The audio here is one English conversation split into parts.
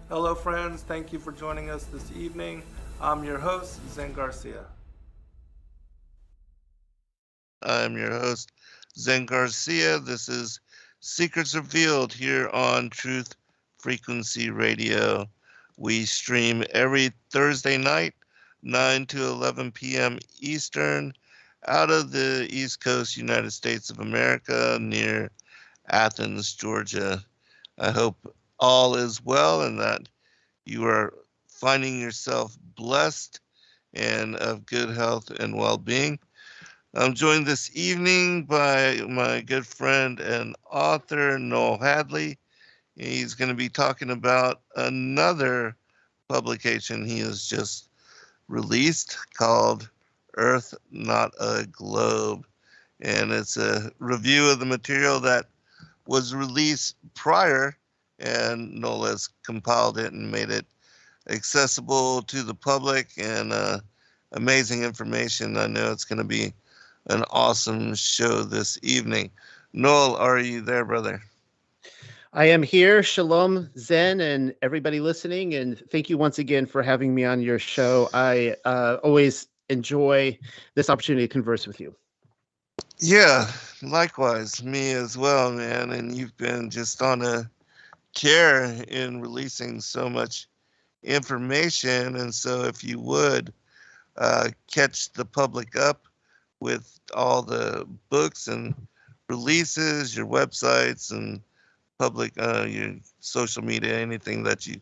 Hello, friends. Thank you for joining us this evening. I'm your host, Zen Garcia. I'm your host, Zen Garcia. This is Secrets Revealed here on Truth Frequency Radio. We stream every Thursday night, 9 to 11 p.m. Eastern, out of the East Coast, United States of America, near Athens, Georgia. I hope all is well and that you are finding yourself blessed and of good health and well being. I'm joined this evening by my good friend and author, Noel Hadley. He's going to be talking about another publication he has just released called Earth Not a Globe. And it's a review of the material that was released prior, and Noel has compiled it and made it accessible to the public and amazing information. I know it's going to be an awesome show this evening. Noel, are you there, brother? I am here. Shalom, Zen, and everybody listening. And thank you once again for having me on your show. I always enjoy this opportunity to converse with you. Yeah, likewise, me as well, man. And you've been just on a tear in releasing so much information. And so, if you would catch the public up with all the books and releases, your websites, and public, your social media, anything that you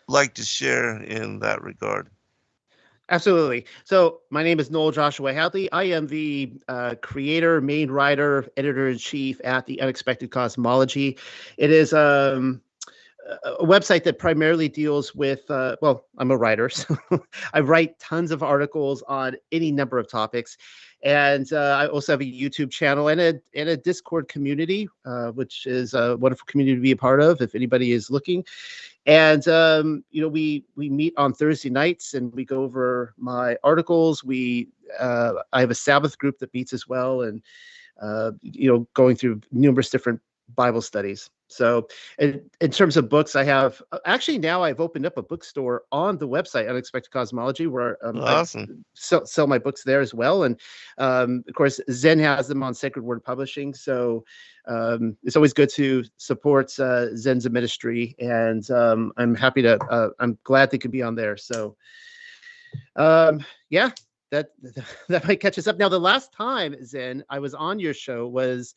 like to share in that regard. Absolutely. So my name is Noel Joshua Hadley. I am the creator, main writer, editor-in-chief at the Unexpected Cosmology. It is a website that primarily deals with, I'm a writer, so I write tons of articles on any number of topics. And I also have a YouTube channel and a Discord community, which is a wonderful community to be a part of if anybody is looking. And we meet on Thursday nights and we go over my articles. I have a Sabbath group that meets as well, and going through numerous different Bible studies. So in terms of books, I have actually now I've opened up a bookstore on the website Unexpected Cosmology where I Awesome. sell my books there as well. And of course, Zen has them on Sacred Word Publishing. So it's always good to support Zen's ministry, and I'm glad they could be on there. So yeah, that that might catch us up. Now, the last time, Zen, I was on your show was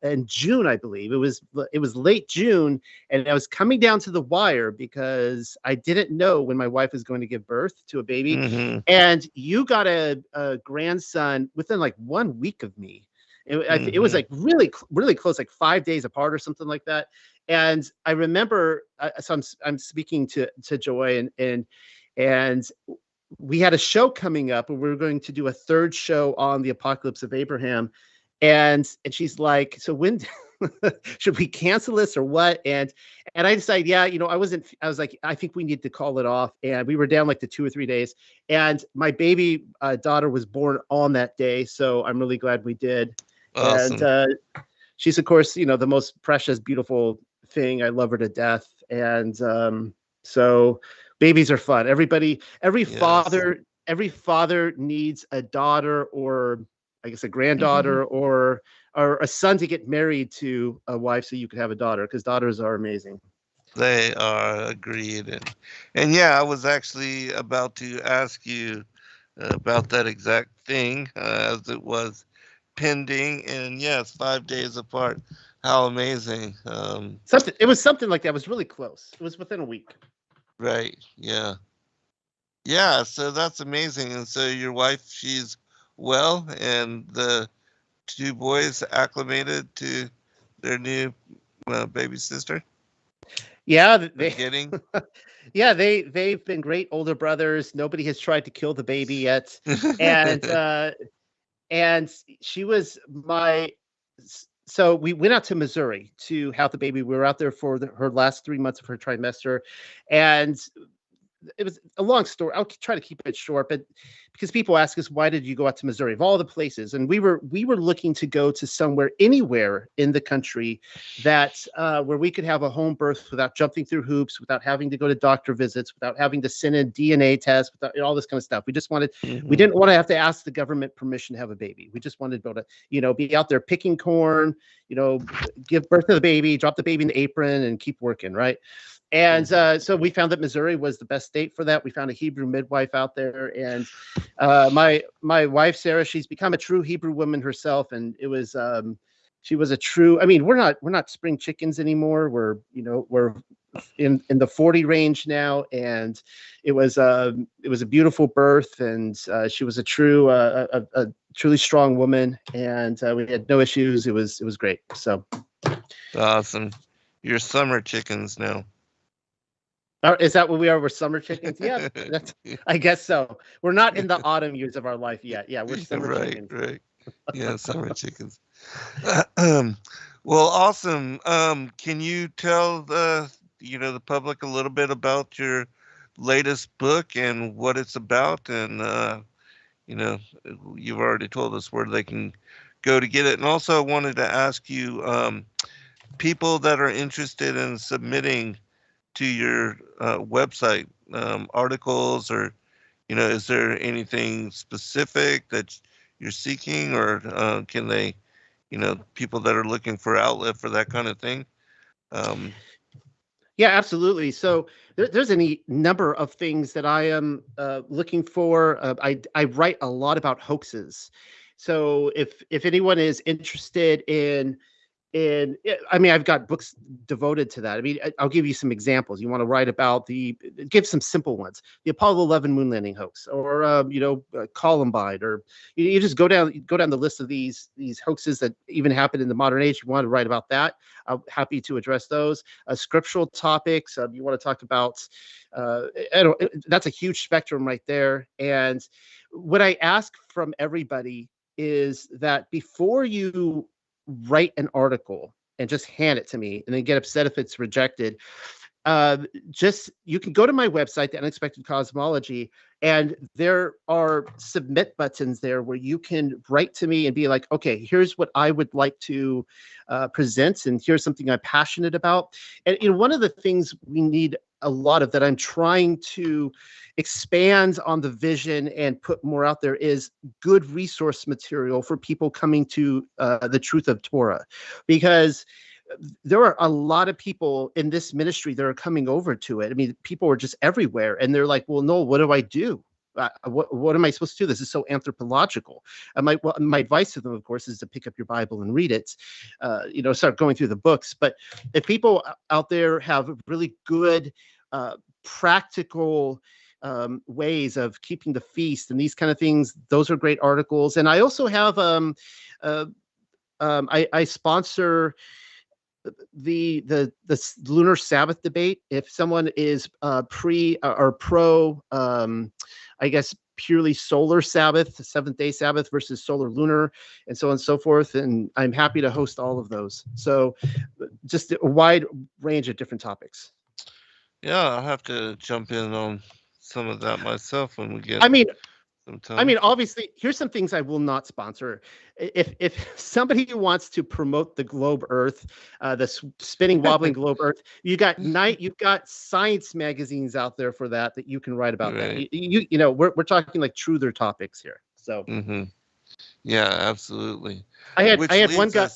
in June, I believe. It was late June, and I was coming down to the wire because I didn't know when my wife was going to give birth to a baby. Mm-hmm. And you got a grandson within like 1 week of me. It was like really, really close, like 5 days apart or something like that. And I remember, so I'm speaking to Joy, and we had a show coming up, and we were going to do a third show on the Apocalypse of Abraham. And she's like, so when should we cancel this or what? And I decided, yeah, I was like, I think we need to call it off. And we were down like to 2 or 3 days. And my baby daughter was born on that day. So I'm really glad we did. Awesome. And she's, of course, the most precious, beautiful thing. I love her to death. And so babies are fun. Every father needs a daughter, or I guess a granddaughter, or a son to get married to a wife so you could have a daughter, because daughters are amazing. They are agreed. And yeah, I was actually about to ask you about that exact thing as it was pending. And yes, 5 days apart. How amazing. It was something like that. It was really close. It was within a week. Right. Yeah. Yeah. So that's amazing. And so your wife, she's well, and the two boys acclimated to their new baby sister. Yeah, Getting. yeah, they've been great older brothers. Nobody has tried to kill the baby yet, and she was my. So we went out to Missouri to have the baby. We were out there for her last 3 months of her trimester, and it was a long story. I'll try to keep it short, but because people ask us, why did you go out to Missouri of all the places? And we were looking to go to somewhere, anywhere in the country that where we could have a home birth without jumping through hoops, without having to go to doctor visits, without having to send in DNA tests, without all this kind of stuff. We just wanted, we didn't want to have to ask the government permission to have a baby. We just wanted to be able to, be out there picking corn, give birth to the baby, drop the baby in the apron, and keep working, right? And so we found that Missouri was the best state for that. We found a Hebrew midwife out there, and my wife Sarah, she's become a true Hebrew woman herself, and it was she was a true. I mean, we're not spring chickens anymore. We're in the 40 range now, and it was a beautiful birth, and she was a truly strong woman, and we had no issues. It was great. So awesome. You're summer chickens now. Is that what we are? We're summer chickens? Yeah, I guess so. We're not in the autumn years of our life yet. Yeah, we're summer chickens. Right. Yeah, summer chickens. Well, awesome. Can you tell the public a little bit about your latest book and what it's about? And you've already told us where they can go to get it. And also, I wanted to ask you, people that are interested in submitting to your website articles, or is there anything specific that you're seeking, or can they, people that are looking for outlet for that kind of thing? Yeah, absolutely. So there's any number of things that I am looking for. I write a lot about hoaxes. So if anyone is interested in, I mean, I've got books devoted to that. I mean, I'll give you some examples. You want to write about give some simple ones, the Apollo 11 moon landing hoax, or Columbine, or you just go down the list of these hoaxes that even happened in the modern age. You want to write about that. I'm happy to address those. Scriptural topics. You want to talk about. That's a huge spectrum right there. And what I ask from everybody is that before you write an article and just hand it to me and then get upset if it's rejected, you can go to my website, The Unexpected Cosmology, and there are submit buttons there where you can write to me and be like, okay, here's what I would like to present, and here's something I'm passionate about. And one of the things we need a lot of, that I'm trying to expand on the vision and put more out there, is good resource material for people coming to the truth of Torah, because there are a lot of people in this ministry that are coming over to it. I mean, people are just everywhere, and they're like, well, Noel, what do I do? What am I supposed to do? This is so anthropological. My advice to them, of course, is to pick up your Bible and read it, start going through the books. But if people out there have really good, practical ways of keeping the feast and these kind of things, those are great articles. And I also have, I sponsor the lunar Sabbath debate. If someone is pre or pro, I guess purely solar Sabbath, seventh day Sabbath versus solar lunar, and so on and so forth. And I'm happy to host all of those. So just a wide range of different topics. Yeah, I'll have to jump in on some of that myself when we get. I mean, obviously, here's some things I will not sponsor. If somebody who wants to promote the globe Earth, the spinning, wobbling globe Earth, you've got science magazines out there for that you can write about. Right. That. We're talking like truther topics here. So. Mm-hmm. Yeah, absolutely. I had one guy.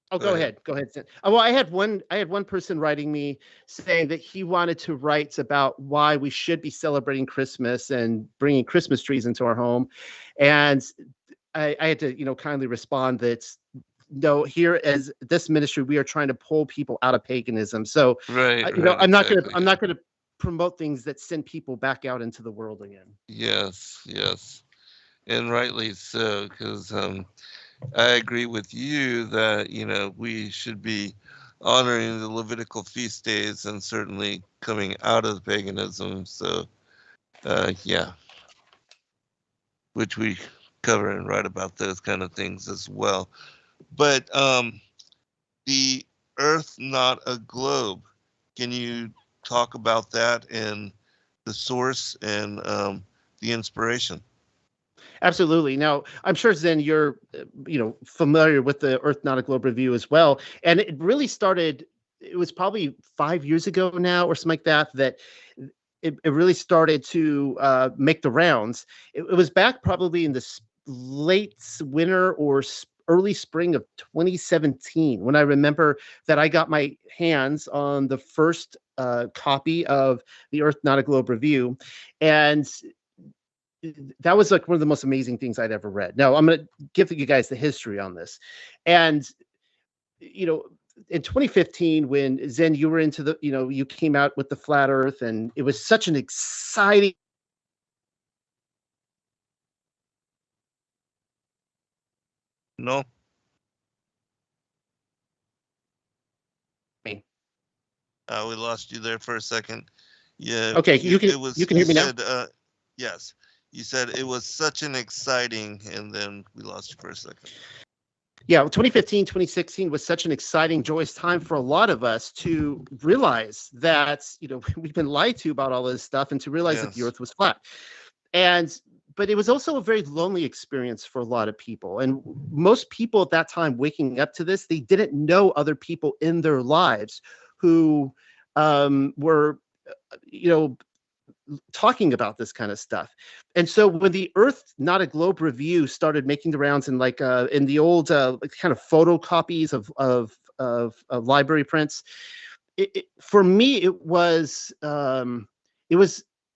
Oh, go ahead. Go ahead. Well, I had one person writing me saying that he wanted to write about why we should be celebrating Christmas and bringing Christmas trees into our home. And I had to, kindly respond that no, here as this ministry, we are trying to pull people out of paganism. So, I'm not going to promote things that send people back out into the world again. Yes. And rightly so, because, I agree with you that, we should be honoring the Levitical feast days and certainly coming out of paganism. So, which we cover and write about those kind of things as well. But the Earth, not a globe, can you talk about that and source and the inspiration. Absolutely. Now, I'm sure, Zen, you're familiar with the Earth Not a Globe Review as well, and it really started. It was probably 5 years ago now, or something like that. That it really started to make the rounds. It was back probably in the late winter or early spring of 2017 when I remember that I got my hands on the first copy of the Earth Not a Globe Review, and that was like one of the most amazing things I'd ever read. Now I'm going to give you guys the history on this. And, in 2015, when Zen, you were into you came out with the flat earth, and it was such an exciting. No. We lost you there for a second. Yeah. Okay. You can hear me now? Yes. You said it was such an exciting, and then we lost you for a second. Yeah, 2015, 2016 was such an exciting, joyous time for a lot of us to realize that, we've been lied to about all this stuff, and to realize that the earth was flat. But it was also a very lonely experience for a lot of people. And most people at that time waking up to this, they didn't know other people in their lives who were, talking about this kind of stuff. And so when the Earth Not a Globe Review started making the rounds in in the old kind of photocopies of library prints, for me it was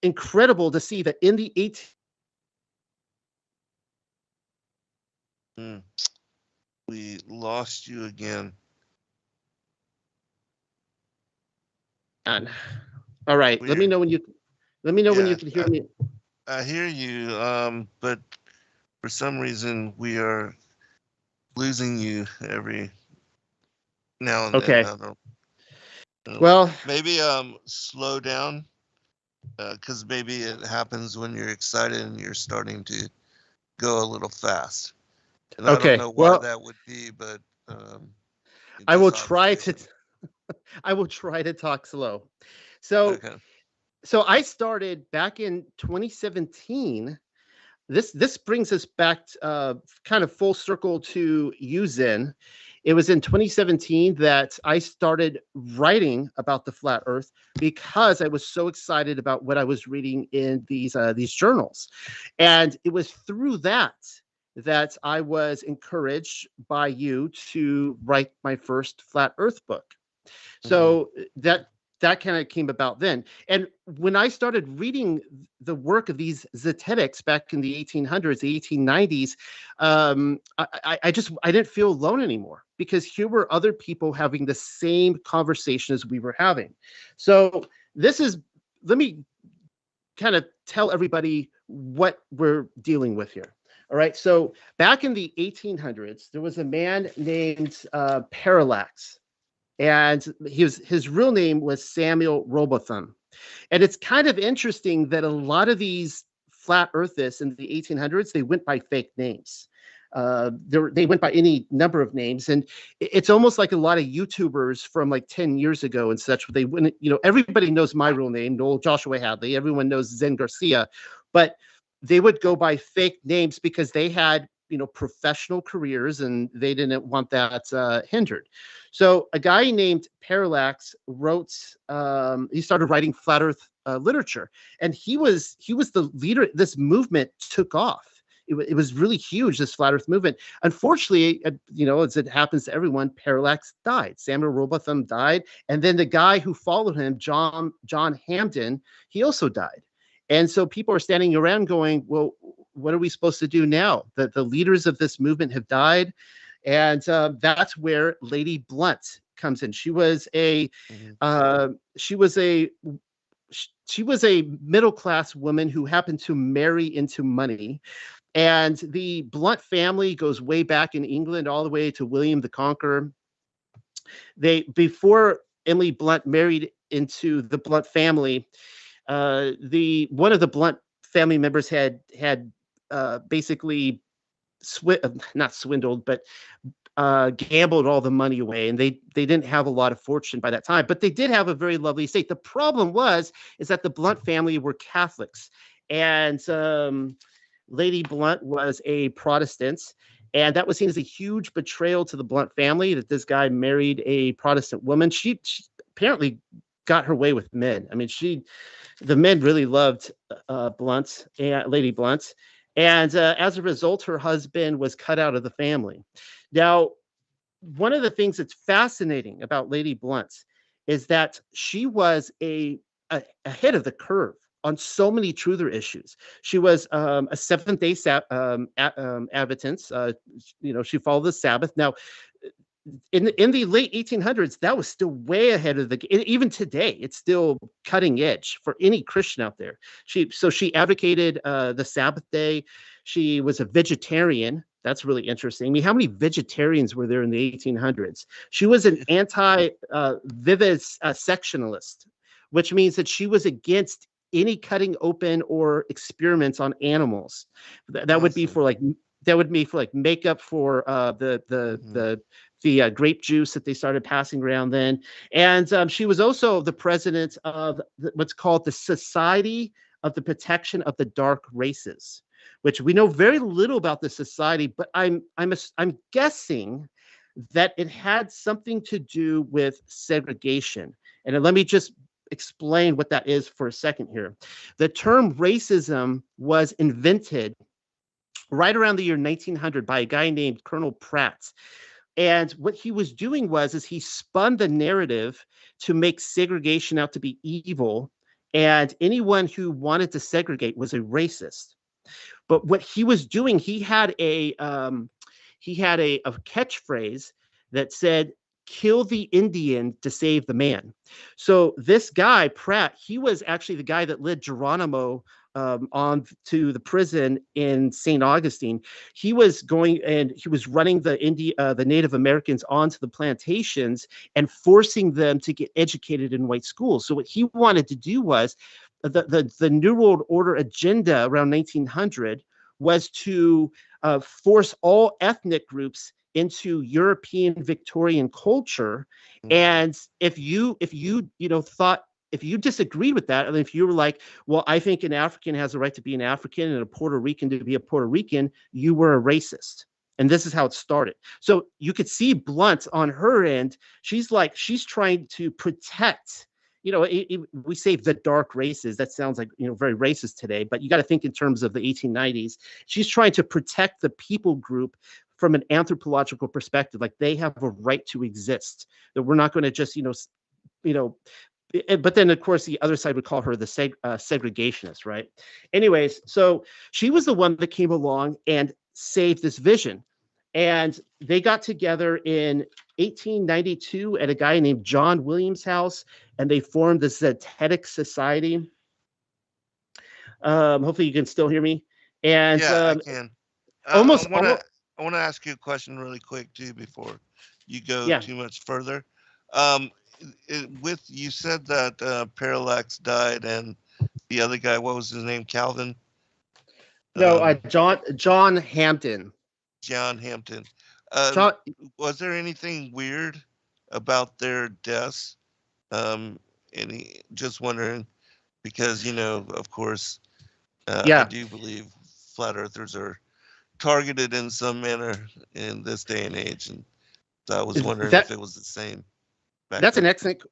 incredible to see that in the 18. We lost you again. All right. Weird. Let me know when you can hear me. I hear you, but for some reason we are losing you every now and then. Okay. Well, maybe slow down, because maybe it happens when you're excited and you're starting to go a little fast. And I don't know why that would be, but I will try to. I will try to talk slow. So. Okay. So I started back in 2017. This brings us back kind of full circle to you, Zen. It was in 2017 that I started writing about the flat Earth because I was so excited about what I was reading in these journals, and it was through that I was encouraged by you to write my first flat Earth book. So that kind of came about then. And when I started reading the work of these Zetetics back in the 1800s, the 1890s, I didn't feel alone anymore, because here were other people having the same conversation as we were having. So let me kind of tell everybody what we're dealing with here. All right. So back in the 1800s, there was a man named Parallax. And his real name was Samuel Robotham. And it's kind of interesting that a lot of these flat earthists in the 1800s, they went by fake names. They went by any number of names. And it's almost like a lot of YouTubers from like 10 years ago and such. They wouldn't, everybody knows my real name, Noel Joshua Hadley. Everyone knows Zen Garcia. But they would go by fake names because they had professional careers, and they didn't want that hindered. So a guy named Parallax wrote, he started writing flat earth literature, and he was the leader. This movement took off. It was really huge, this flat earth movement. Unfortunately, as it happens to everyone, Parallax died. Samuel Robotham died. And then the guy who followed him, John Hamden, he also died. And so people are standing around going, well, what are we supposed to do now? The leaders of this movement have died. And that's where Lady Blunt comes in. She was a middle-class woman who happened to marry into money. And the Blunt family goes way back in England, all the way to William the Conqueror. Before Emily Blunt married into the Blunt family, one of the Blunt family members had basically not swindled, but gambled all the money away, and they didn't have a lot of fortune by that time, but they did have a very lovely estate. The problem is that the Blunt family were Catholics, and Lady Blunt was a Protestant, and that was seen as a huge betrayal to the Blunt family that this guy married a Protestant woman. She apparently got her way with men. I mean, the men really loved Blunt and Lady Blunt, and as a result, her husband was cut out of the family. Now, one of the things that's fascinating about Lady Blunt is that she was ahead of the curve on so many truther issues. She was a Seventh-day Adventist. She followed the Sabbath. Now, in the late 1800s, that was still way ahead of even today, it's still cutting edge for any Christian out there. She advocated the Sabbath day. She was a vegetarian. That's really interesting. I mean, how many vegetarians were there in the 1800s? She was an vivisectionalist, which means that she was against any cutting open or experiments on animals. That would be for like makeup for the grape juice that they started passing around then. And she was also the president of what's called the Society of the Protection of the Dark Races, which we know very little about the society, but I'm guessing that it had something to do with segregation. And let me just explain what that is for a second here. The term racism was invented right around the year 1900 by a guy named Colonel Pratt. And what he was doing is he spun the narrative to make segregation out to be evil, and anyone who wanted to segregate was a racist. But what he was doing, he had a catchphrase that said, "Kill the Indian to save the man." So this guy Pratt, he was actually the guy that led Geronimo on to the prison in St. Augustine. He was going and he was running the Native Americans onto the plantations and forcing them to get educated in white schools. So what he wanted to do was the New World Order agenda around 1900 was to force all ethnic groups into European Victorian culture. And if you disagreed with that, and if you were like, well, I think an African has a right to be an African and a Puerto Rican to be a Puerto Rican, you were a racist. And this is how it started. So you could see Blunt on her end. She's trying to protect, we say the dark races. That sounds like, very racist today, but you got to think in terms of the 1890s. She's trying to protect the people group from an anthropological perspective. Like, they have a right to exist, that we're not going to just, but then, of course, the other side would call her the segregationist, right? Anyways, so she was the one that came along and saved this vision. And they got together in 1892 at a guy named John Williams' house, and they formed the Zetetic Society. Hopefully you can still hear me. And yeah, I can. I want to ask you a question really quick, too, before you go too much further. You said that Parallax died, and the other guy, what was his name? Calvin? No, John Hampton. John Hampton. Was there anything weird about their deaths? Just wondering, because of course, I do believe flat earthers are targeted in some manner in this day and age, and so I was wondering if it was the same. That's an excellent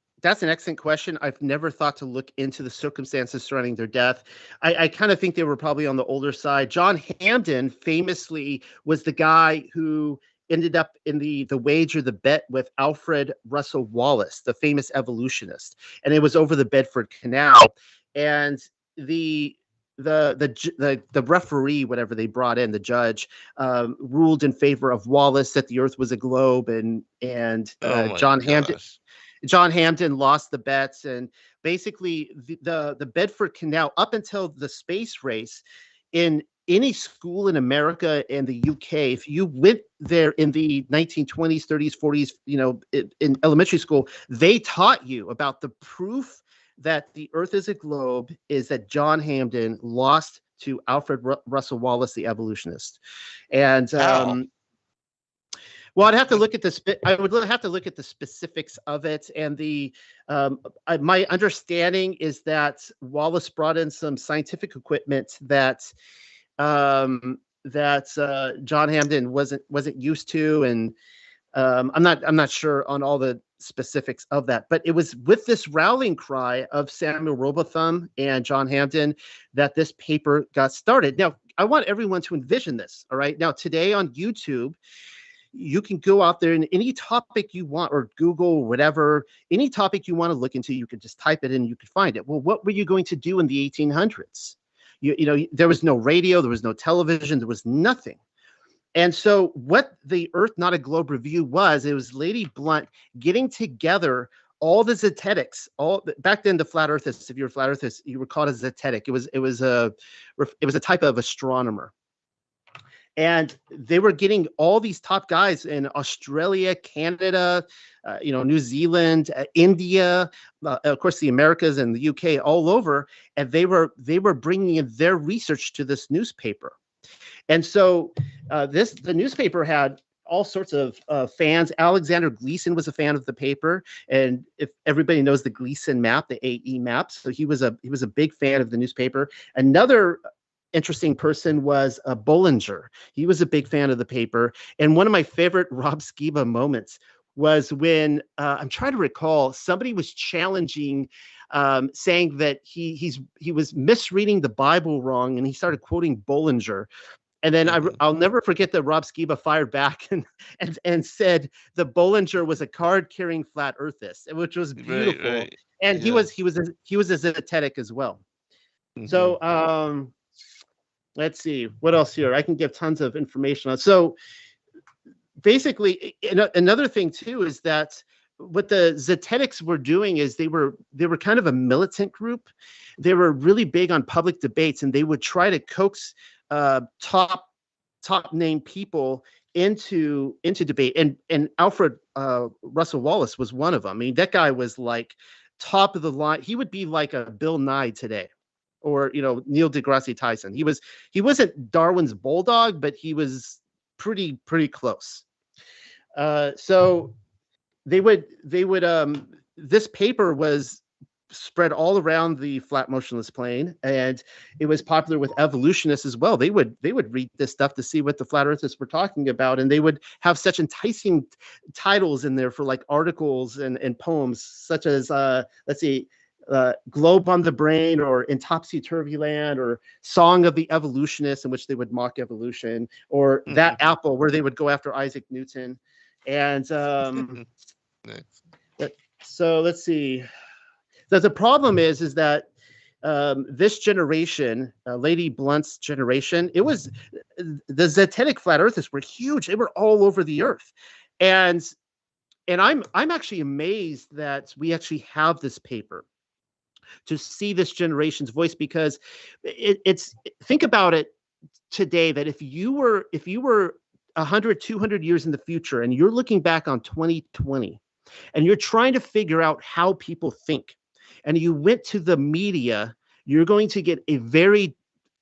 question. I've never thought to look into the circumstances surrounding their death. I kind of think they were probably on the older side. John Hampden famously was the guy who ended up in the wager, the bet with Alfred Russel Wallace, the famous evolutionist, and it was over the Bedford Canal. And the referee, whatever they brought in, the judge, ruled in favor of Wallace, that the Earth was a globe, and John Hampden lost the bets. And basically the Bedford Canal, up until the space race, in any school in America and the UK, if you went there in the 1920s, 30s, 40s, in elementary school, they taught you about the proof that the Earth is a globe is that John Hampden lost to Alfred Russel Wallace, the evolutionist. And Well, I'd have to look at I would have to look at the specifics of it, and my understanding is that Wallace brought in some scientific equipment that John Hampden wasn't used to, and I'm not sure on all the specifics of that, but it was with this rallying cry of Samuel Robotham and John Hampden that this paper got started. Now, I want everyone to envision this. All right. Now, today on YouTube, you can go out there and any topic you want, or Google, whatever, any topic you want to look into, you can just type it in and you can find it. Well, what were you going to do in the 1800s? You know, there was no radio, there was no television, there was nothing. And so what the Earth Not a Globe Review was, it was Lady Blunt getting together all the Zetetics. Back then, the flat earthists, if you were a flat earthist, you were called a Zetetic. It was a type of astronomer. And they were getting all these top guys in Australia, Canada, New Zealand, India, of course, the Americas and the UK, all over. And they were bringing in their research to this newspaper. And so the newspaper had all sorts of fans. Alexander Gleason was a fan of the paper. And if everybody knows the Gleason map, the AE map, so he was a big fan of the newspaper. Another interesting person was Bollinger. He was a big fan of the paper. And one of my favorite Rob Skiba moments was when I'm trying to recall, somebody was challenging, saying that he was misreading the Bible wrong, and he started quoting Bollinger. And then I'll never forget that Rob Skiba fired back and said the Bollinger was a card-carrying flat earthist, which was beautiful. Right. And he was a Zetetic as well. Mm-hmm. So let's see what else here. I can give tons of information on. So basically, another thing too is that what the Zetetics were doing is they were kind of a militant group. They were really big on public debates, and they would try to coax top name people into debate. And Alfred Russel Wallace was one of them. I mean, that guy was like top of the line. He would be like a Bill Nye today, or Neil deGrasse Tyson. He wasn't Darwin's bulldog, but he was pretty close. So they would this paper was spread all around the flat motionless plane, and it was popular with evolutionists as well. They would read this stuff to see what the flat earthers were talking about, and they would have such enticing titles in there for like articles and poems, such as Globe on the Brain, or In Topsy-Turvy Land, or Song of the Evolutionists, in which they would mock evolution, or That Apple, where they would go after Isaac Newton. And so let's see. The problem is that this generation, Lady Blunt's generation, it was the Zetetic flat earthers were huge. They were all over the earth, and I'm actually amazed that we actually have this paper to see this generation's voice, because it's think about it today, that if you were 100, 200 years in the future, and you're looking back on 2020, and you're trying to figure out how people think, and you went to the media, you're going to get a very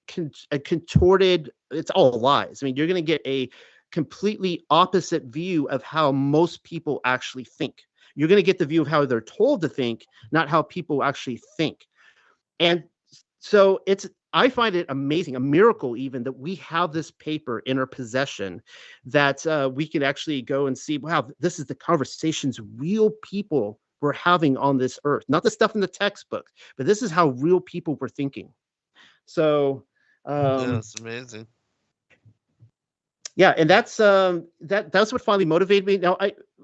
contorted, it's all lies. I mean, you're going to get a completely opposite view of how most people actually think. You're going to get the view of how they're told to think, not how people actually think. And so I find it amazing, a miracle even, that we have this paper in our possession, that we can actually go and see, wow, this is the conversations real people were having on this earth, not the stuff in the textbook, but this is how real people were thinking. So that's amazing. Yeah, and that's what finally motivated me. Now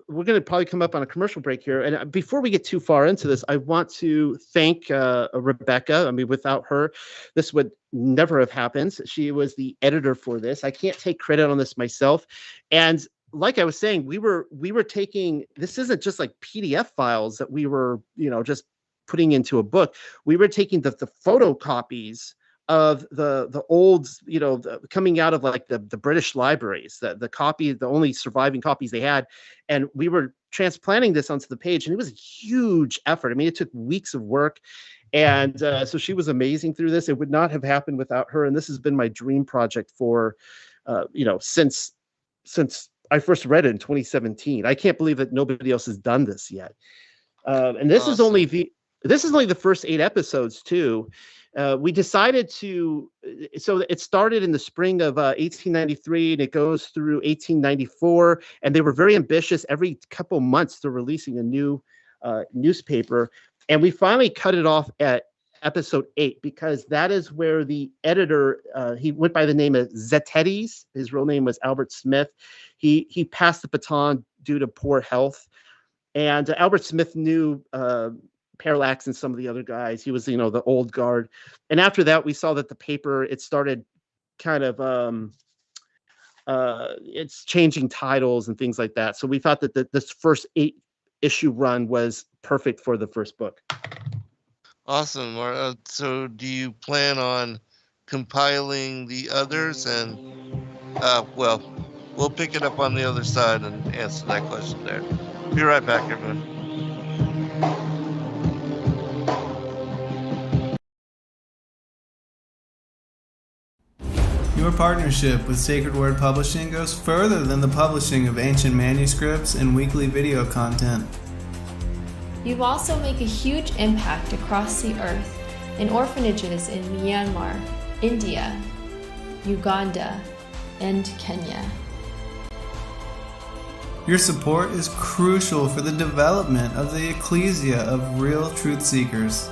we're going to probably come up on a commercial break here, and before we get too far into this, I want to thank Rebecca. I mean, without her, this would never have happened. She was the editor for this. I can't take credit on this myself, and like I was saying, we were taking, this isn't just like PDF files that we were, just putting into a book. We were taking the photocopies of the old, coming out of like the British libraries, the only surviving copies they had, and we were transplanting this onto the page, and it was a huge effort. I mean, it took weeks of work, and so she was amazing through this. It would not have happened without her, and this has been my dream project for, since I first read it in 2017. I can't believe that nobody else has done this yet. And this is only the first 8 episodes too. We decided to, so it started in the spring of 1893 and it goes through 1894. And they were very ambitious. Every couple months, they're releasing a new newspaper. And we finally cut it off at episode 8 because that is where the editor, he went by the name of Zetetes. His real name was Albert Smith. He passed the baton due to poor health. And Albert Smith knew Parallax and some of the other guys. He was, the old guard. And after that, we saw that the paper, it started kind of, it's changing titles and things like that. So we thought that this first 8-issue run was perfect for the first book. Awesome. So do you plan on compiling the others? And, we'll pick it up on the other side and answer that question there. Be right back, everyone. Your partnership with Sacred Word Publishing goes further than the publishing of ancient manuscripts and weekly video content. You also make a huge impact across the earth in orphanages in Myanmar, India, Uganda, and Kenya. Your support is crucial for the development of the ecclesia of real truth seekers.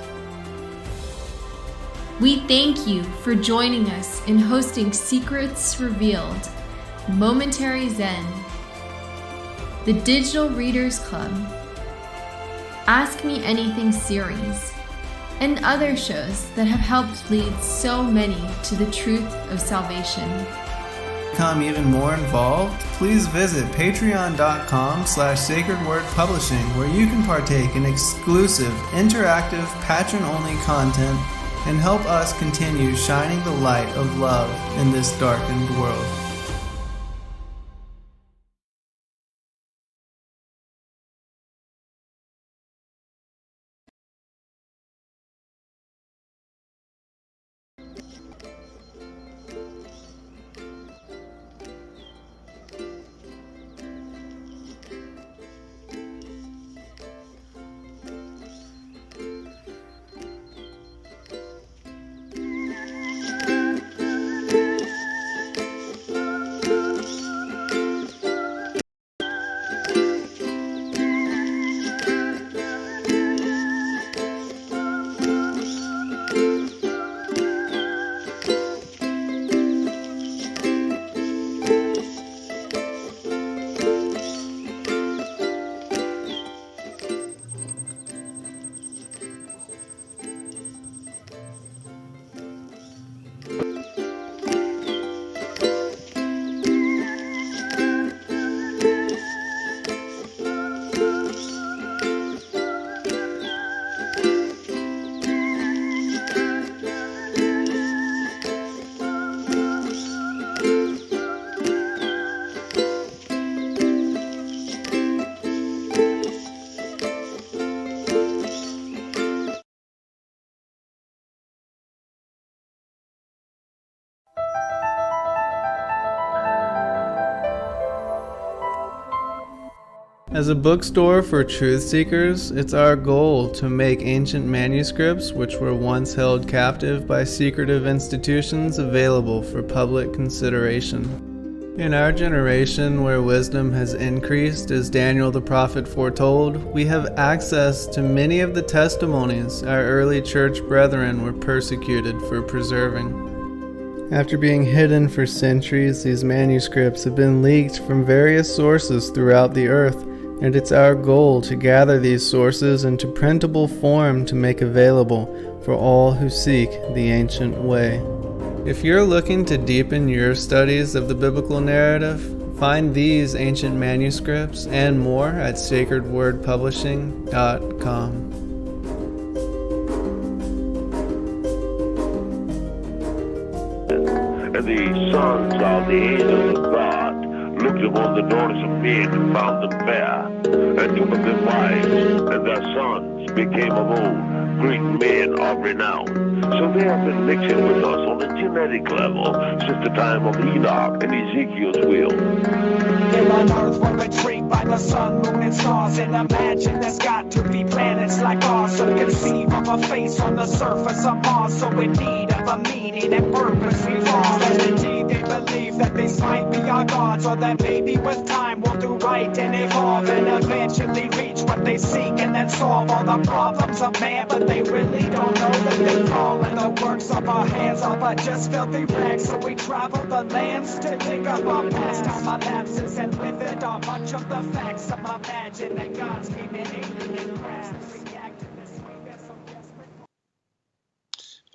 We thank you for joining us in hosting Secrets Revealed, Momentary Zen, the Digital Readers Club, Ask Me Anything series, and other shows that have helped lead so many to the truth of salvation. To become even more involved, please visit patreon.com/sacredwordpublishing, where you can partake in exclusive, interactive, patron-only content and help us continue shining the light of love in this darkened world. As a bookstore for truth seekers, it's our goal to make ancient manuscripts which were once held captive by secretive institutions available for public consideration. In our generation, where wisdom has increased, as Daniel the prophet foretold, we have access to many of the testimonies our early church brethren were persecuted for preserving. After being hidden for centuries, these manuscripts have been leaked from various sources throughout the earth, and it's our goal to gather these sources into printable form to make available for all who seek the ancient way. If you're looking to deepen your studies of the biblical narrative, find these ancient manuscripts and more at sacredwordpublishing.com. And the sons of the angels of God looked upon the daughters of men and found them fair, and took of them wives, and their sons became of old great men of renown. So they have been mixing with us on a genetic level since the time of Enoch and Ezekiel's will. Here on Earth we're intrigued by the sun, moon, and stars, and imagine there's got to be planets like ours. So conceive of a face on the surface of Mars, so in need of a meaning and purpose evolved. And indeed they believe that these might be our gods, or that maybe with time we'll do right and evolve and eventually reach what they seek and then solve all the problems of man. But they really don't know that they fall in the works of our hands are but just filthy rags. So we travel the lands to dig up our past, our lapses, and with it are much of the facts. Some imagine that God's came in alien and crashed and reacted this way. That's so desperate.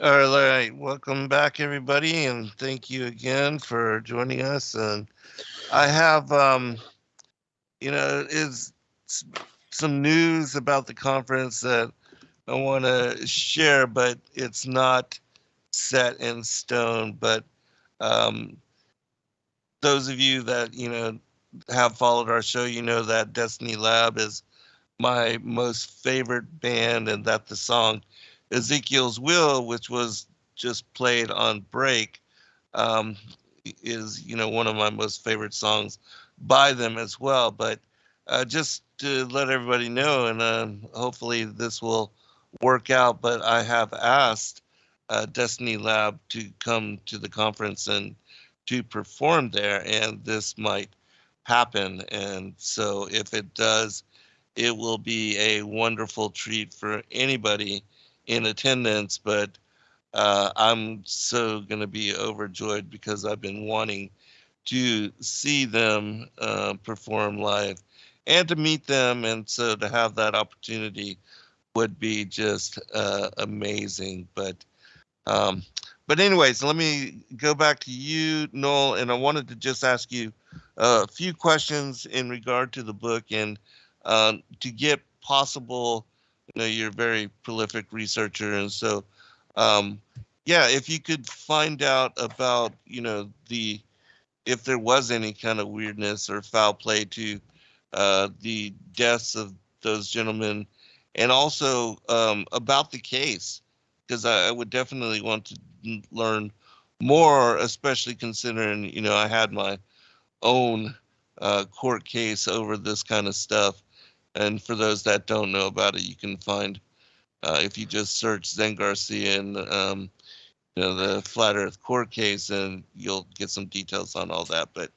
All right, welcome back, everybody, and thank you again for joining us. And I have, is some news about the conference that I want to share, but it's not set in stone. But those of you that have followed our show, that Destiny Lab is my most favorite band, and that the song Ezekiel's Will, which was just played on break, is one of my most favorite songs by them as well. But just to let everybody know, and hopefully this will work out, but I have asked Destiny Lab to come to the conference and to perform there, and this might happen. And so if it does, it will be a wonderful treat for anybody in attendance. But I'm so going to be overjoyed because I've been wanting to see them perform live and to meet them. And so to have that opportunity would be just amazing. But anyways, let me go back to you, Noel, and I wanted to just ask you a few questions in regard to the book, and to get possible, you're a very prolific researcher, and so if you could find out about if there was any kind of weirdness or foul play to the deaths of those gentlemen, and also about the case, because I would definitely want to learn more, especially considering I had my own court case over this kind of stuff. And for those that don't know about it, you can find, if you just search Zen Garcia and the Flat Earth court case, and you'll get some details on all that. But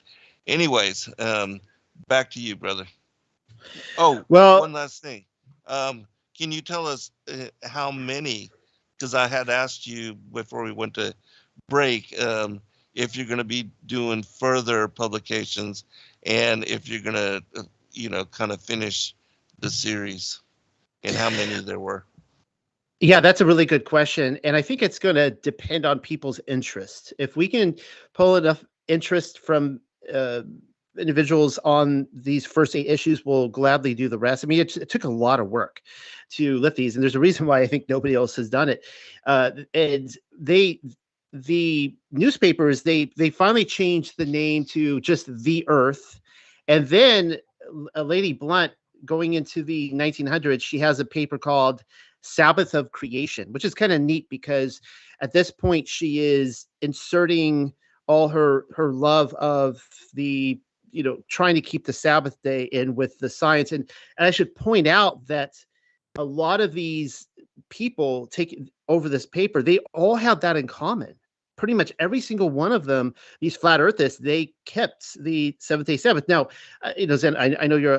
anyways, back to you, brother. Oh, well, one last thing. Can you tell us how many, because I had asked you before we went to break, if you're going to be doing further publications, and if you're going to, kind of finish the series, and how many there were? Yeah, that's a really good question. And I think it's going to depend on people's interest. If we can pull enough interest from individuals on these first 8 issues, we'll gladly do the rest. I mean, it took a lot of work to lift these, and there's a reason why I think nobody else has done it. And the newspapers, they finally changed the name to just The Earth. And then Lady Blunt, going into the 1900s, she has a paper called Sabbath of Creation, which is kind of neat because at this point she is inserting all her love of the, trying to keep the Sabbath day in with the science. And I should point out that a lot of these people taking over this paper, they all have that in common. Pretty much every single one of them, these flat earthists, they kept the seventh-day Sabbath. Now, Zen, I know you're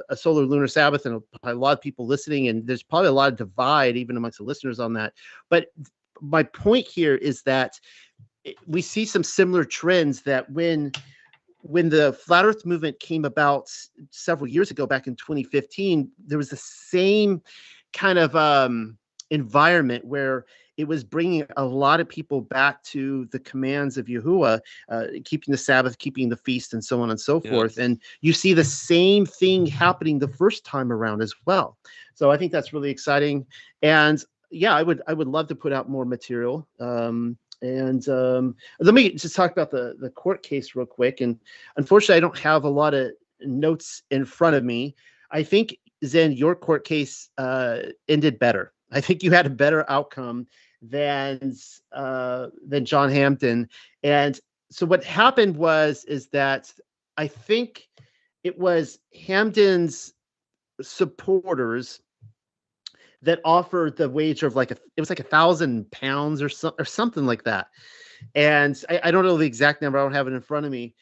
a solar lunar Sabbath, and a lot of people listening, and there's probably a lot of divide even amongst the listeners on that. But my point here is that we see some similar trends that when the flat earth movement came about several years ago, back in 2015, there was the same kind of environment where it was bringing a lot of people back to the commands of Yahuwah, keeping the Sabbath, keeping the feast, and so on and so forth. And you see the same thing happening the first time around as well. So I think that's really exciting. And I would love to put out more material. And let me just talk about the court case real quick. And unfortunately, I don't have a lot of notes in front of me. I think, Zen, your court case ended better. I think you had a better outcome than John Hampden. And so what happened is that I think it was Hampden's supporters that offered the wager of it was like £1,000 or something like that. And I don't know the exact number. I don't have it in front of me.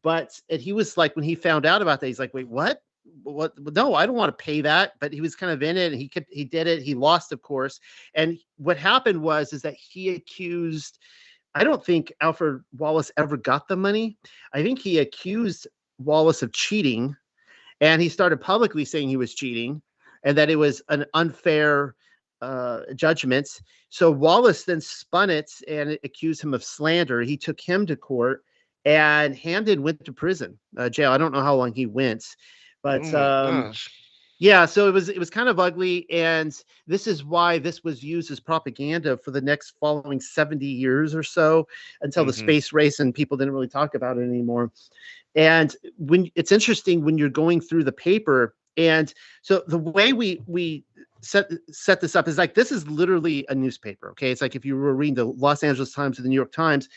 But he was like, when he found out about that, he's like, wait, what? No, I don't want to pay that. But he was kind of in it, and he did it. He lost, of course. And what happened is that he accused, I don't think Alfred Wallace ever got the money. I think he accused Wallace of cheating, and he started publicly saying he was cheating and that it was an unfair judgment. So Wallace then spun it and accused him of slander. He took him to court, and Hampden went to prison, jail. I don't know how long he went, but yeah. So it was kind of ugly, and this is why this was used as propaganda for the next following 70 years or so, until the space race, and people didn't really talk about it anymore. And when it's interesting when you're going through the paper, and so the way we set this up is like, this is literally a newspaper. Okay, it's like if you were reading the Los Angeles Times or the New York Times,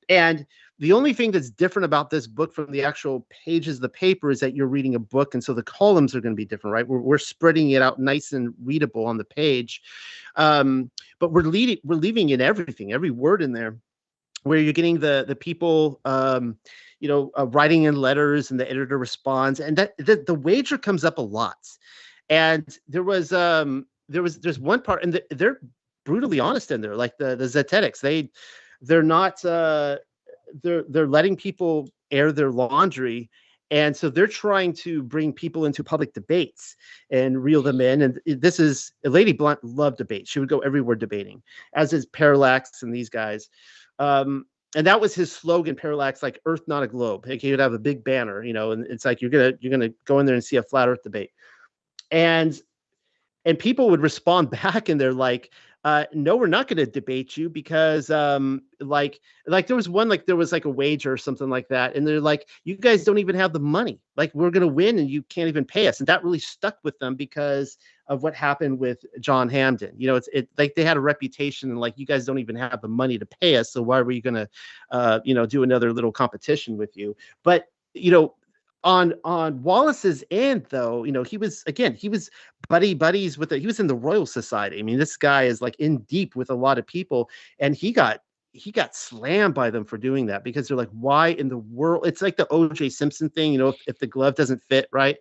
and the only thing that's different about this book from the actual pages of the paper is that you're reading a book, and so the columns are going to be different, right? We're spreading it out nice and readable on the page, but we're leaving in everything, every word in there, where you're getting the people, writing in letters, and the editor responds, and that the wager comes up a lot. And there's one part, and they're brutally honest in there, like the Zetetics. They're not. They're letting people air their laundry, and so they're trying to bring people into public debates and reel them in. And this is Lady Blunt loved debate; she would go everywhere debating, as is Parallax and these guys. And that was his slogan, Parallax, like Earth, not a globe. Like he would have a big banner, and it's like you're gonna go in there and see a flat Earth debate, and people would respond back, and they're like, no, we're not going to debate you because like there was one, like there was like a wager or something like that, and they're like, you guys don't even have the money, like we're going to win and you can't even pay us. And that really stuck with them because of what happened with John Hampden. It's like they had a reputation, and like, you guys don't even have the money to pay us, so why were you going to do another little competition with you? But on Wallace's end, though, he was buddies with he was in the Royal Society. I mean, this guy is like in deep with a lot of people, and he got slammed by them for doing that, because they're like, why in the world? It's like the O.J. Simpson thing, if the glove doesn't fit, right?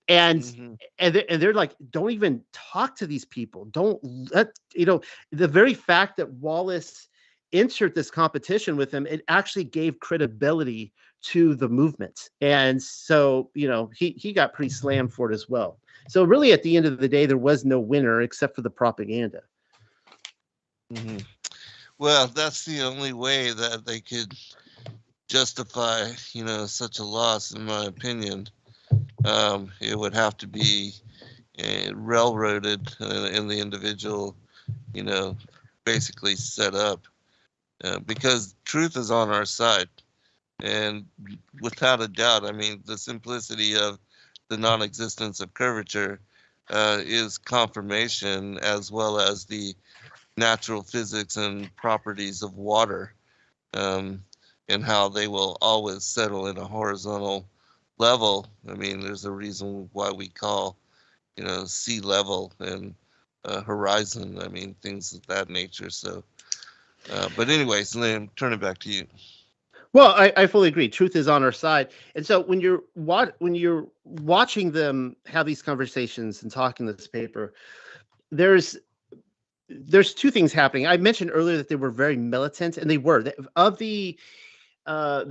And they're like, don't even talk to these people. Don't let the very fact that Wallace entered this competition with him, it actually gave credibility to the movement. And so, he got pretty slammed for it as well. So really, at the end of the day, there was no winner except for the propaganda. Well, that's the only way that they could justify, such a loss, in my opinion. It would have to be railroaded and the individual, basically set up, because truth is on our side. And without a doubt, I mean, the simplicity of the non-existence of curvature is confirmation, as well as the natural physics and properties of water, and how they will always settle in a horizontal level. I mean, there's a reason why we call, sea level and horizon. I mean, things of that nature. So, but anyways, Liam, turn it back to you. Well, I fully agree. Truth is on our side. And so when you're watching them have these conversations and talking this paper, there's two things happening. I mentioned earlier that they were very militant, and they were. Of the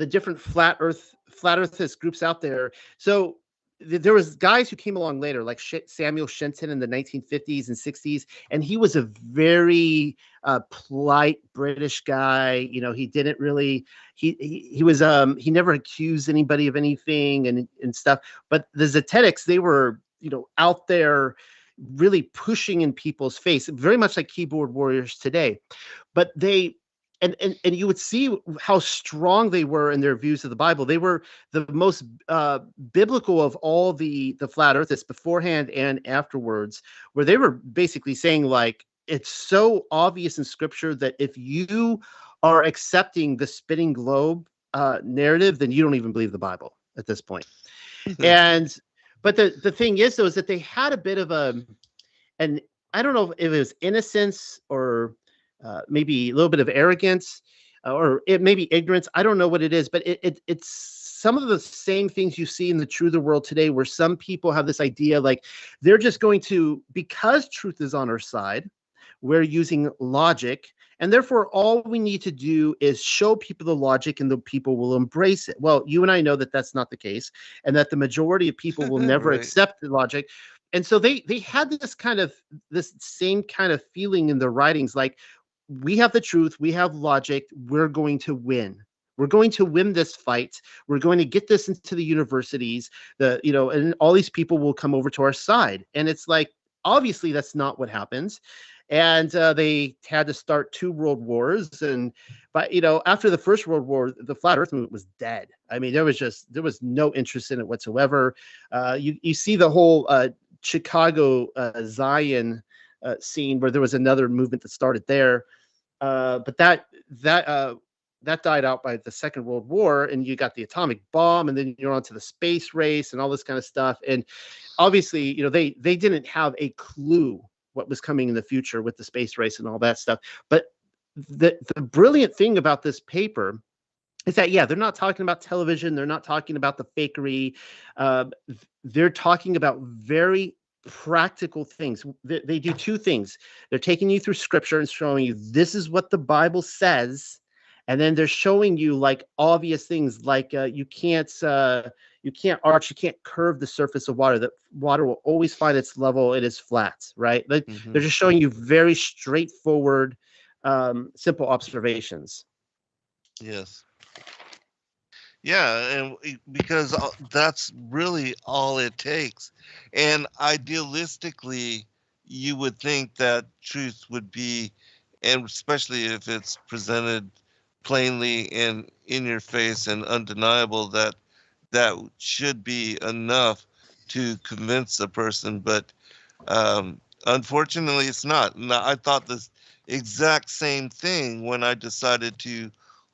different flat earthist groups out there. So there was guys who came along later, like Samuel Shenton in the 1950s and 60s, and he was a very polite British guy. He didn't really he was he never accused anybody of anything and stuff. But the Zetetics, they were out there really pushing in people's face, very much like keyboard warriors today. But they and you would see how strong they were in their views of the Bible. They were the most biblical of all the flat earthists beforehand and afterwards, where they were basically saying, like, it's so obvious in scripture that if you are accepting the spinning globe narrative, then you don't even believe the Bible at this point. But the thing is, though, is that they had a bit of and I don't know if it was innocence or maybe a little bit of arrogance, or it may be ignorance. I don't know what it is, but it's some of the same things you see in the truth of the world today, where some people have this idea, like, they're just going to, because truth is on our side, we're using logic, and therefore all we need to do is show people the logic and the people will embrace it. Well, you and I know that that's not the case, and that the majority of people will never Right. accept the logic. And so they had this same kind of feeling in their writings, like, we have the truth, we have logic, we're going to win. We're going to win this fight. We're going to get this into the universities, and all these people will come over to our side. And it's like, obviously that's not what happens. And they had to start 2 world wars. And after the First World War, the flat Earth movement was dead. I mean, there was no interest in it whatsoever. You see the whole Chicago Zion scene, where there was another movement that started there, but that died out by the Second World War, and you got the atomic bomb, and then you're on to the space race and all this kind of stuff. And obviously, they didn't have a clue what was coming in the future with the space race and all that stuff. But the brilliant thing about this paper is that, yeah, they're not talking about television. They're not talking about the fakery. They're talking about very practical things. They do 2 things. They're taking you through scripture and showing you this is what the Bible says. And then they're showing you, like, obvious things, like you can't arch, you can't curve the surface of water. The water will always find its level. It is flat, right? They're just showing you very straightforward, simple observations. Yes. Yeah, and because that's really all it takes. And idealistically, you would think that truth would be, and especially if it's presented plainly and in your face and undeniable, that should be enough to convince a person. But unfortunately, it's not. Now, I thought this exact same thing when I decided to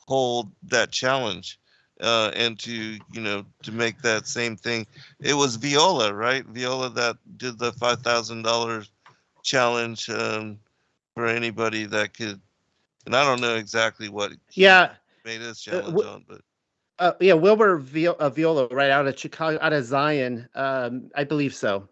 hold that challenge. And to make that same thing. It was Viola, right? Viola that did the $5,000 challenge for anybody that could. And I don't know exactly what he made his challenge on, but Wilbur Viola, right, out of Chicago, out of Zion, I believe so.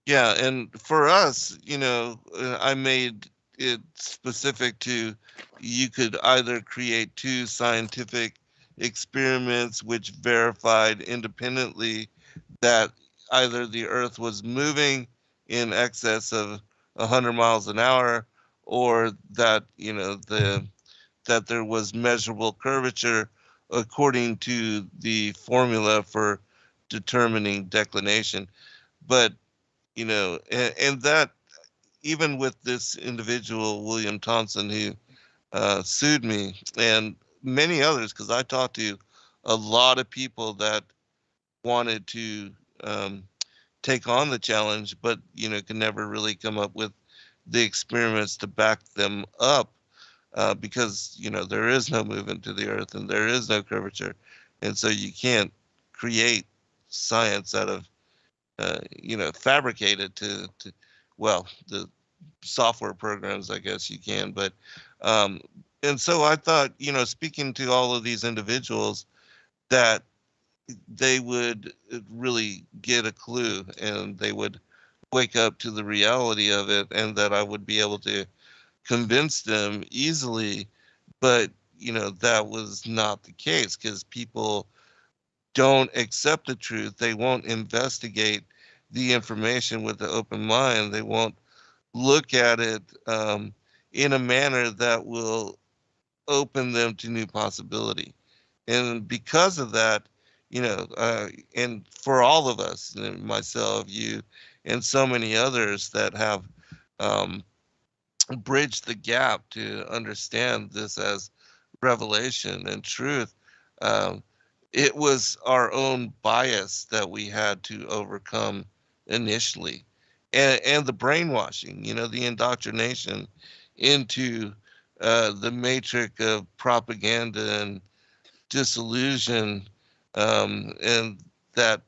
Yeah, and for us, I made it specific to, you could either create 2 scientific experiments which verified independently that either the Earth was moving in excess of 100 miles an hour, or that that there was measurable curvature according to the formula for determining declination. But and that, even with this individual, William Thompson, who sued me, and many others, because I talked to a lot of people that wanted to take on the challenge, but could never really come up with the experiments to back them up, because there is no movement to the Earth and there is no curvature, and so you can't create science out of fabricated to well, the software programs, I guess you can, but and so I thought, speaking to all of these individuals, that they would really get a clue and they would wake up to the reality of it, and that I would be able to convince them easily. But, that was not the case, because people don't accept the truth. They won't investigate the information with an open mind. They won't look at it in a manner that will open them to new possibility. And because of that, and for all of us, myself, you, and so many others that have bridge the gap to understand this as revelation and truth. Um, it was our own bias that we had to overcome initially, and the brainwashing, the indoctrination into the matrix of propaganda and disillusion, and that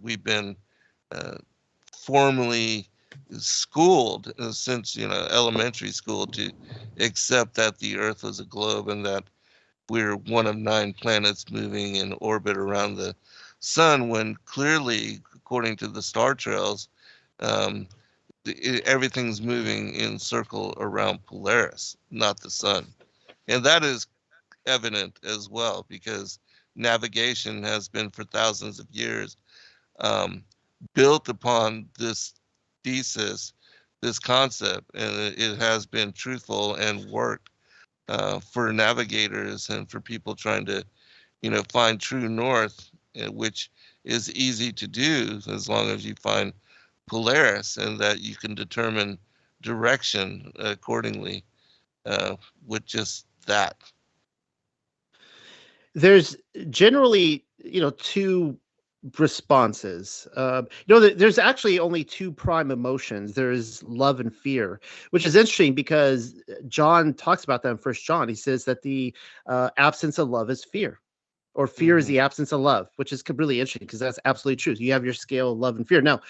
we've been uh, formally schooled since elementary school to accept that the Earth was a globe and that we're one of 9 planets moving in orbit around the sun, when clearly, according to the star trails, um, everything's moving in circle around Polaris, not the sun. And that is evident as well, because navigation has been for thousands of years um, built upon this thesis, this concept, and it has been truthful and worked for navigators and for people trying to, find true north, which is easy to do as long as you find Polaris and that you can determine direction accordingly with just that. There's generally, two responses. There's actually only two prime emotions. There's love and fear, which is interesting because John talks about that in First John. He says that the absence of love is fear, or fear is the absence of love, which is really interesting because that's absolutely true. You have your scale of love and fear. Now,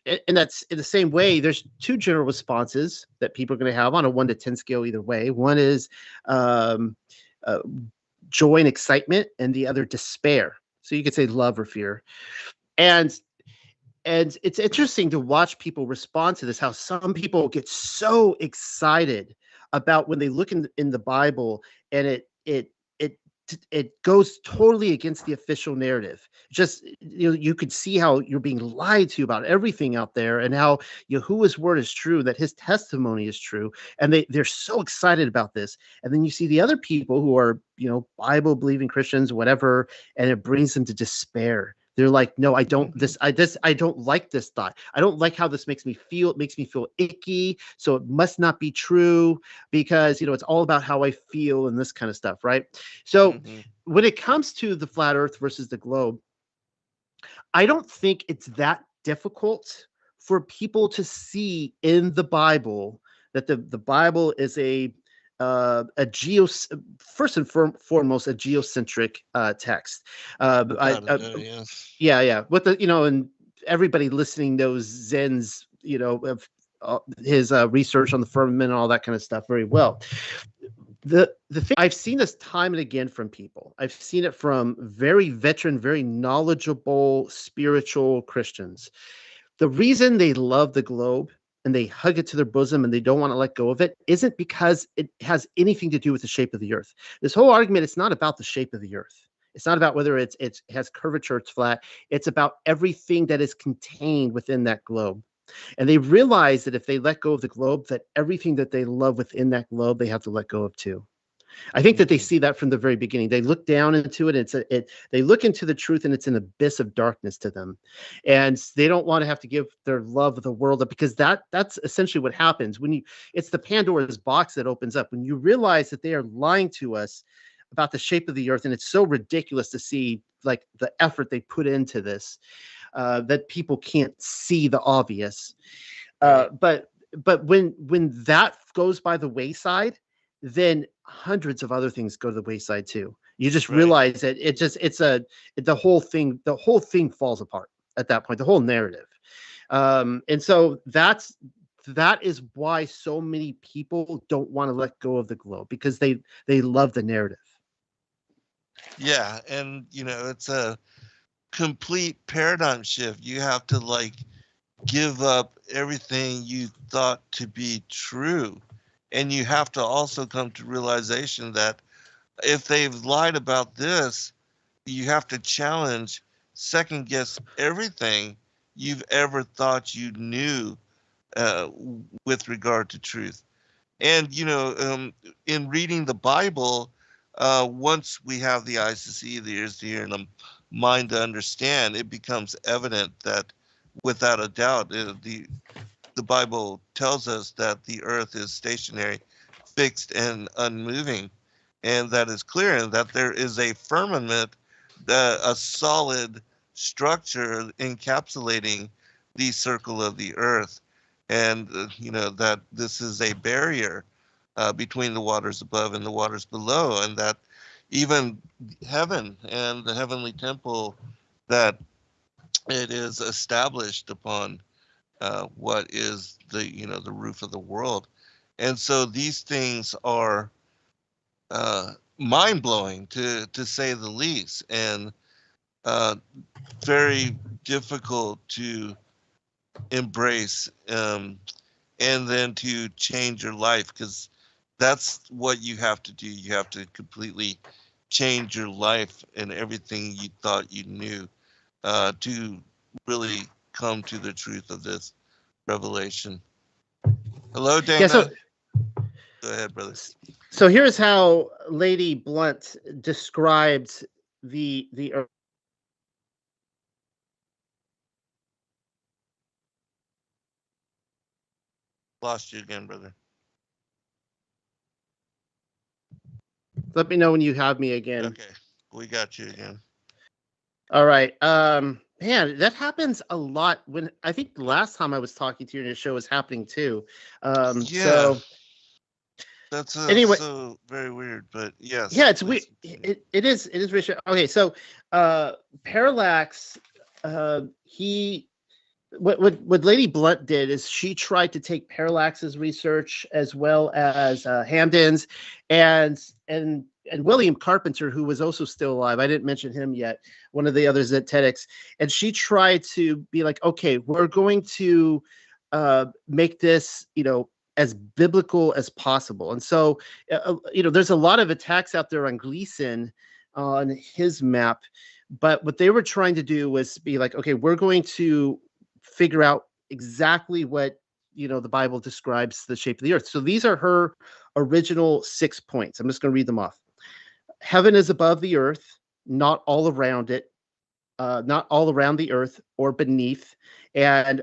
and that's in the same way, there's two general responses that people are going to have on a 1 to 10 scale either way. One is joy and excitement, and the other despair. So you could say love or fear. And it's interesting to watch people respond to this, how some people get so excited about when they look in the Bible, and it goes totally against the official narrative. Just, you could see how you're being lied to about everything out there, and how Yahuwah's word is true, that his testimony is true, and they're so excited about this. And then you see the other people who are Bible believing Christians, whatever, and it brings them to despair. They're like, no, I don't like this thought. I don't like how this makes me feel. It makes me feel icky. So it must not be true, because, it's all about how I feel and this kind of stuff. Right. So when it comes to the flat earth versus the globe, I don't think it's that difficult for people to see in the Bible that the Bible is first and foremost a geocentric text. Yeah. With and everybody listening knows Zen's his research on the firmament and all that kind of stuff very well. The thing, I've seen this time and again from people. I've seen it from very veteran, very knowledgeable spiritual Christians. The reason they love the globe and they hug it to their bosom and they don't want to let go of it isn't because it has anything to do with the shape of the earth. This whole argument, it's not about the shape of the earth. It's not about whether it has curvature, it's flat. It's about everything that is contained within that globe. And they realize that if they let go of the globe, that everything that they love within that globe, they have to let go of too. I think that they see that from the very beginning. They look down into it. They look into the truth, and it's an abyss of darkness to them. And they don't want to have to give their love of the world up, because that's essentially what happens when it's the Pandora's box that opens up. When you realize that they are lying to us about the shape of the earth, and it's so ridiculous to see like the effort they put into this, that people can't see the obvious. But when that goes by the wayside, then hundreds of other things go to the wayside too. You just realize that the whole thing falls apart at that point, the whole narrative. And so that is why so many people don't want to let go of the globe, because they love the narrative. Yeah, and it's a complete paradigm shift. You have to give up everything you thought to be true. And you have to also come to realization that if they've lied about this, you have to challenge, second guess everything you've ever thought you knew with regard to truth. And, in reading the Bible, once we have the eyes to see, the ears to hear, and the mind to understand, it becomes evident that without a doubt, the the Bible tells us that the earth is stationary, fixed, and unmoving, and that is clear, and that there is a firmament, a solid structure encapsulating the circle of the earth, and that this is a barrier between the waters above and the waters below, and that even heaven and the heavenly temple, that it is established upon what is the roof of the world. And so these things are mind-blowing to say the least, and very difficult to embrace, and then to change your life, because that's what you have to do. You have to completely change your life and everything you thought you knew to really come to the truth of this revelation. Hello, Dana. Yeah, so go ahead, brother. So here's how Lady Blunt described the Lost you again, brother. Let me know when you have me again. Okay, we got you again. All right. Man, that happens a lot. When I think the last time I was talking to you in your show was happening too. Yeah. So That's anyway, so very weird, but yes. Yeah, it's weird. It is very strange. Okay, so Parallax, what Lady Blunt did is she tried to take Parallax's research as well as Hamden's and William Carpenter, who was also still alive. I didn't mention him yet. One of the others at TEDx, and she tried to be like, okay, we're going to make this, as biblical as possible. And so, there's a lot of attacks out there on Gleason on his map, but what they were trying to do was be like, okay, we're going to figure out exactly what, the Bible describes the shape of the earth. So these are her original 6 points. I'm just going to read them off. Heaven is above the earth, not all around it, not all around the earth or beneath, and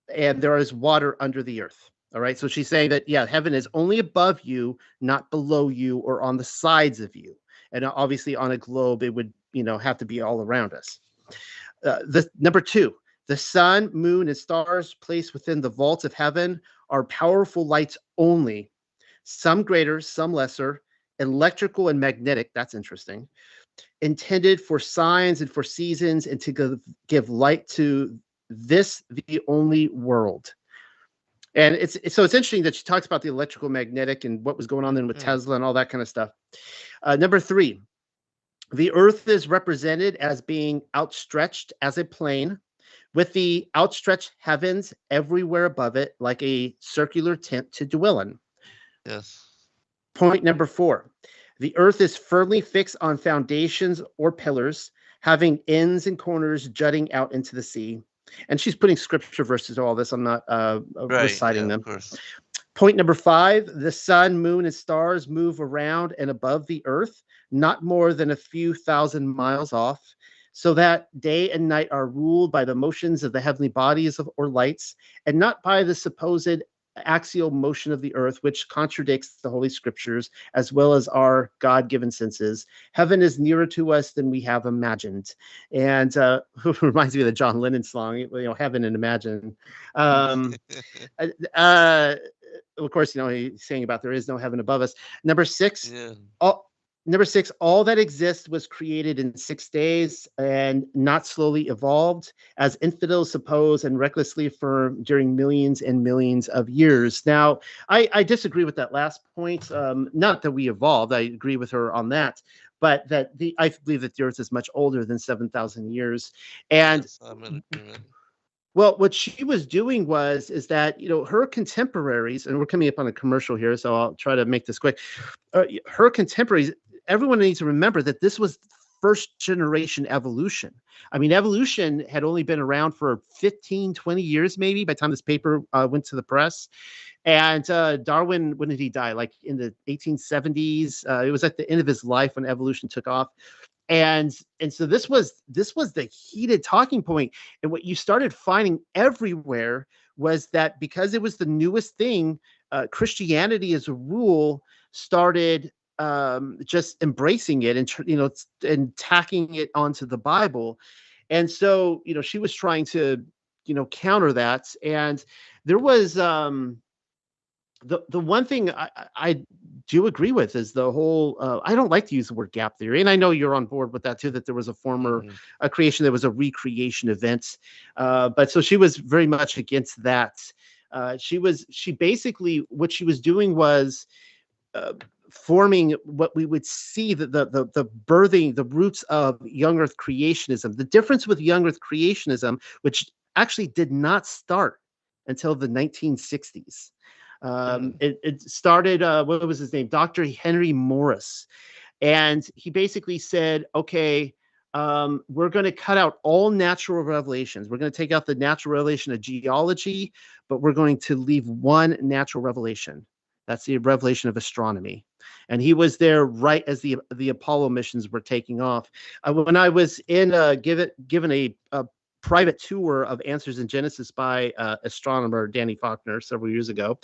there is water under the earth. All right. So she's saying that, heaven is only above you, not below you or on the sides of you. And obviously on a globe, it would, have to be all around us. The number 2, the sun, moon, and stars placed within the vault of heaven are powerful lights only, some greater, some lesser, electrical and magnetic. That's interesting. Intended for signs and for seasons and to give light to this, the only world. And it's interesting that she talks about the electrical magnetic and what was going on then with Tesla and all that kind of stuff. Number 3, the earth is represented as being outstretched as a plane with the outstretched heavens everywhere above it, like a circular tent to dwell in. Yes. Point number 4, the earth is firmly fixed on foundations or pillars, having ends and corners jutting out into the sea. And she's putting scripture verses to all this. I'm not reciting them. Of course. Point number 5, the sun, moon, and stars move around and above the earth, not more than a few thousand miles off, so that day and night are ruled by the motions of the heavenly bodies or lights, and not by the supposed axial motion of the earth, which contradicts the Holy Scriptures as well as our God-given senses. Heaven is nearer to us than we have imagined. And reminds me of the John Lennon song, heaven and imagine. Of course, he's saying about there is no heaven above us. Number 6, all that exists was created in 6 days and not slowly evolved, as infidels suppose and recklessly affirm, during millions and millions of years. Now, I disagree with that last point. Not that we evolved. I agree with her on that. But I believe that the earth is much older than 7,000 years. And yes, I'm in agreement. Well, what she was doing is that, her contemporaries, and we're coming up on a commercial here, so I'll try to make this quick. Her contemporaries, everyone needs to remember that this was first generation evolution. I mean, evolution had only been around for 15, 20 years, maybe, by the time this paper went to the press. And Darwin, when did he die? Like in the 1870s. It was at the end of his life when evolution took off. And so this was the heated talking point. And what you started finding everywhere was that because it was the newest thing, Christianity as a rule started just embracing it and and tacking it onto the Bible. And so, she was trying to, counter that. And there was the one thing I do agree with is the whole, I don't like to use the word gap theory. And I know you're on board with that too, that there was a former creation, that was a recreation event. But so she was very much against that. She basically, what she was doing was forming what we would see the birthing, the roots of young earth creationism. The difference with young earth creationism, which actually did not start until the 1960s. It started, what was his name? Dr. Henry Morris. And he basically said, okay, we're going to cut out all natural revelations. We're going to take out the natural revelation of geology, but we're going to leave one natural revelation. That's the revelation of astronomy. And he was there right as the Apollo missions were taking off. When I was given a private tour of Answers in Genesis by astronomer Danny Faulkner several years ago,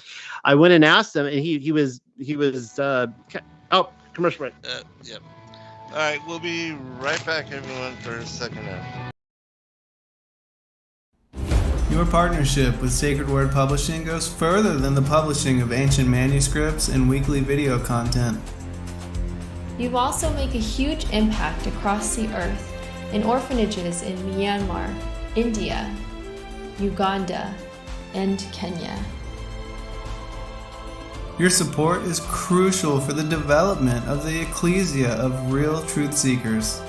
I went and asked him, and he was commercial break. Yep. All right, we'll be right back, everyone, for a second now. Your partnership with Sacred Word Publishing goes further than the publishing of ancient manuscripts and weekly video content. You also make a huge impact across the earth in orphanages in Myanmar, India, Uganda, and Kenya. Your support is crucial for the development of the ecclesia of real truth seekers.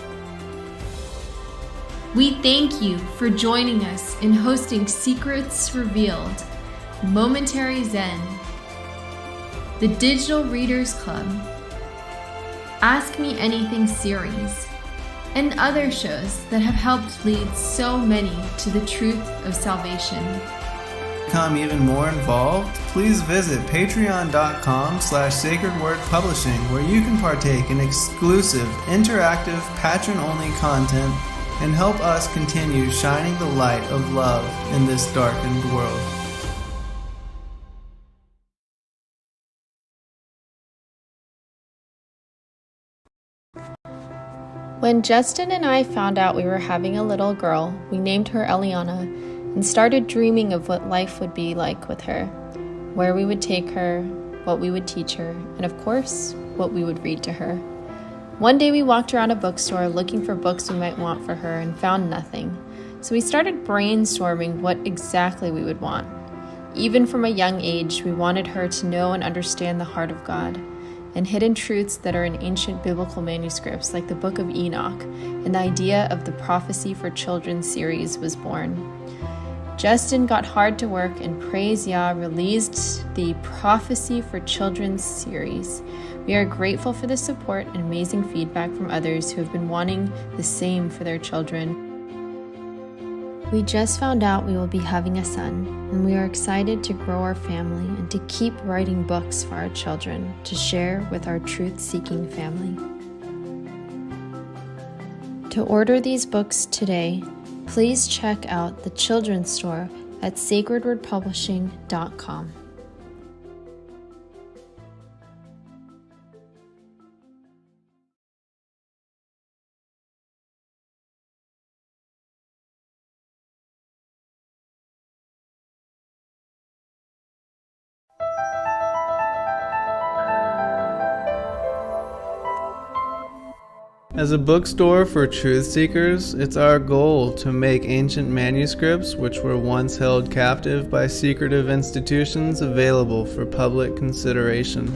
We thank you for joining us in hosting Secrets Revealed, Momentary Zen, the Digital Readers Club, Ask Me Anything series, and other shows that have helped lead so many to the truth of salvation. To become even more involved, please visit patreon.com/sacredwordpublishing, where you can partake in exclusive, interactive, patron-only content and help us continue shining the light of love in this darkened world. When Justin and I found out we were having a little girl, we named her Eliana and started dreaming of what life would be like with her, where we would take her, what we would teach her, and of course, what we would read to her. One day we walked around a bookstore looking for books we might want for her and found nothing. So we started brainstorming what exactly we would want. Even from a young age, we wanted her to know and understand the heart of God and hidden truths that are in ancient biblical manuscripts like the Book of Enoch, and the idea of the Prophecy for Children series was born. Justin got hard to work, and praise Yah released the Prophecy for Children series. We are grateful for the support and amazing feedback from others who have been wanting the same for their children. We just found out we will be having a son, and we are excited to grow our family and to keep writing books for our children to share with our truth-seeking family. To order these books today, please check out the children's store at sacredwordpublishing.com. As a bookstore for truth seekers, it's our goal to make ancient manuscripts which were once held captive by secretive institutions available for public consideration.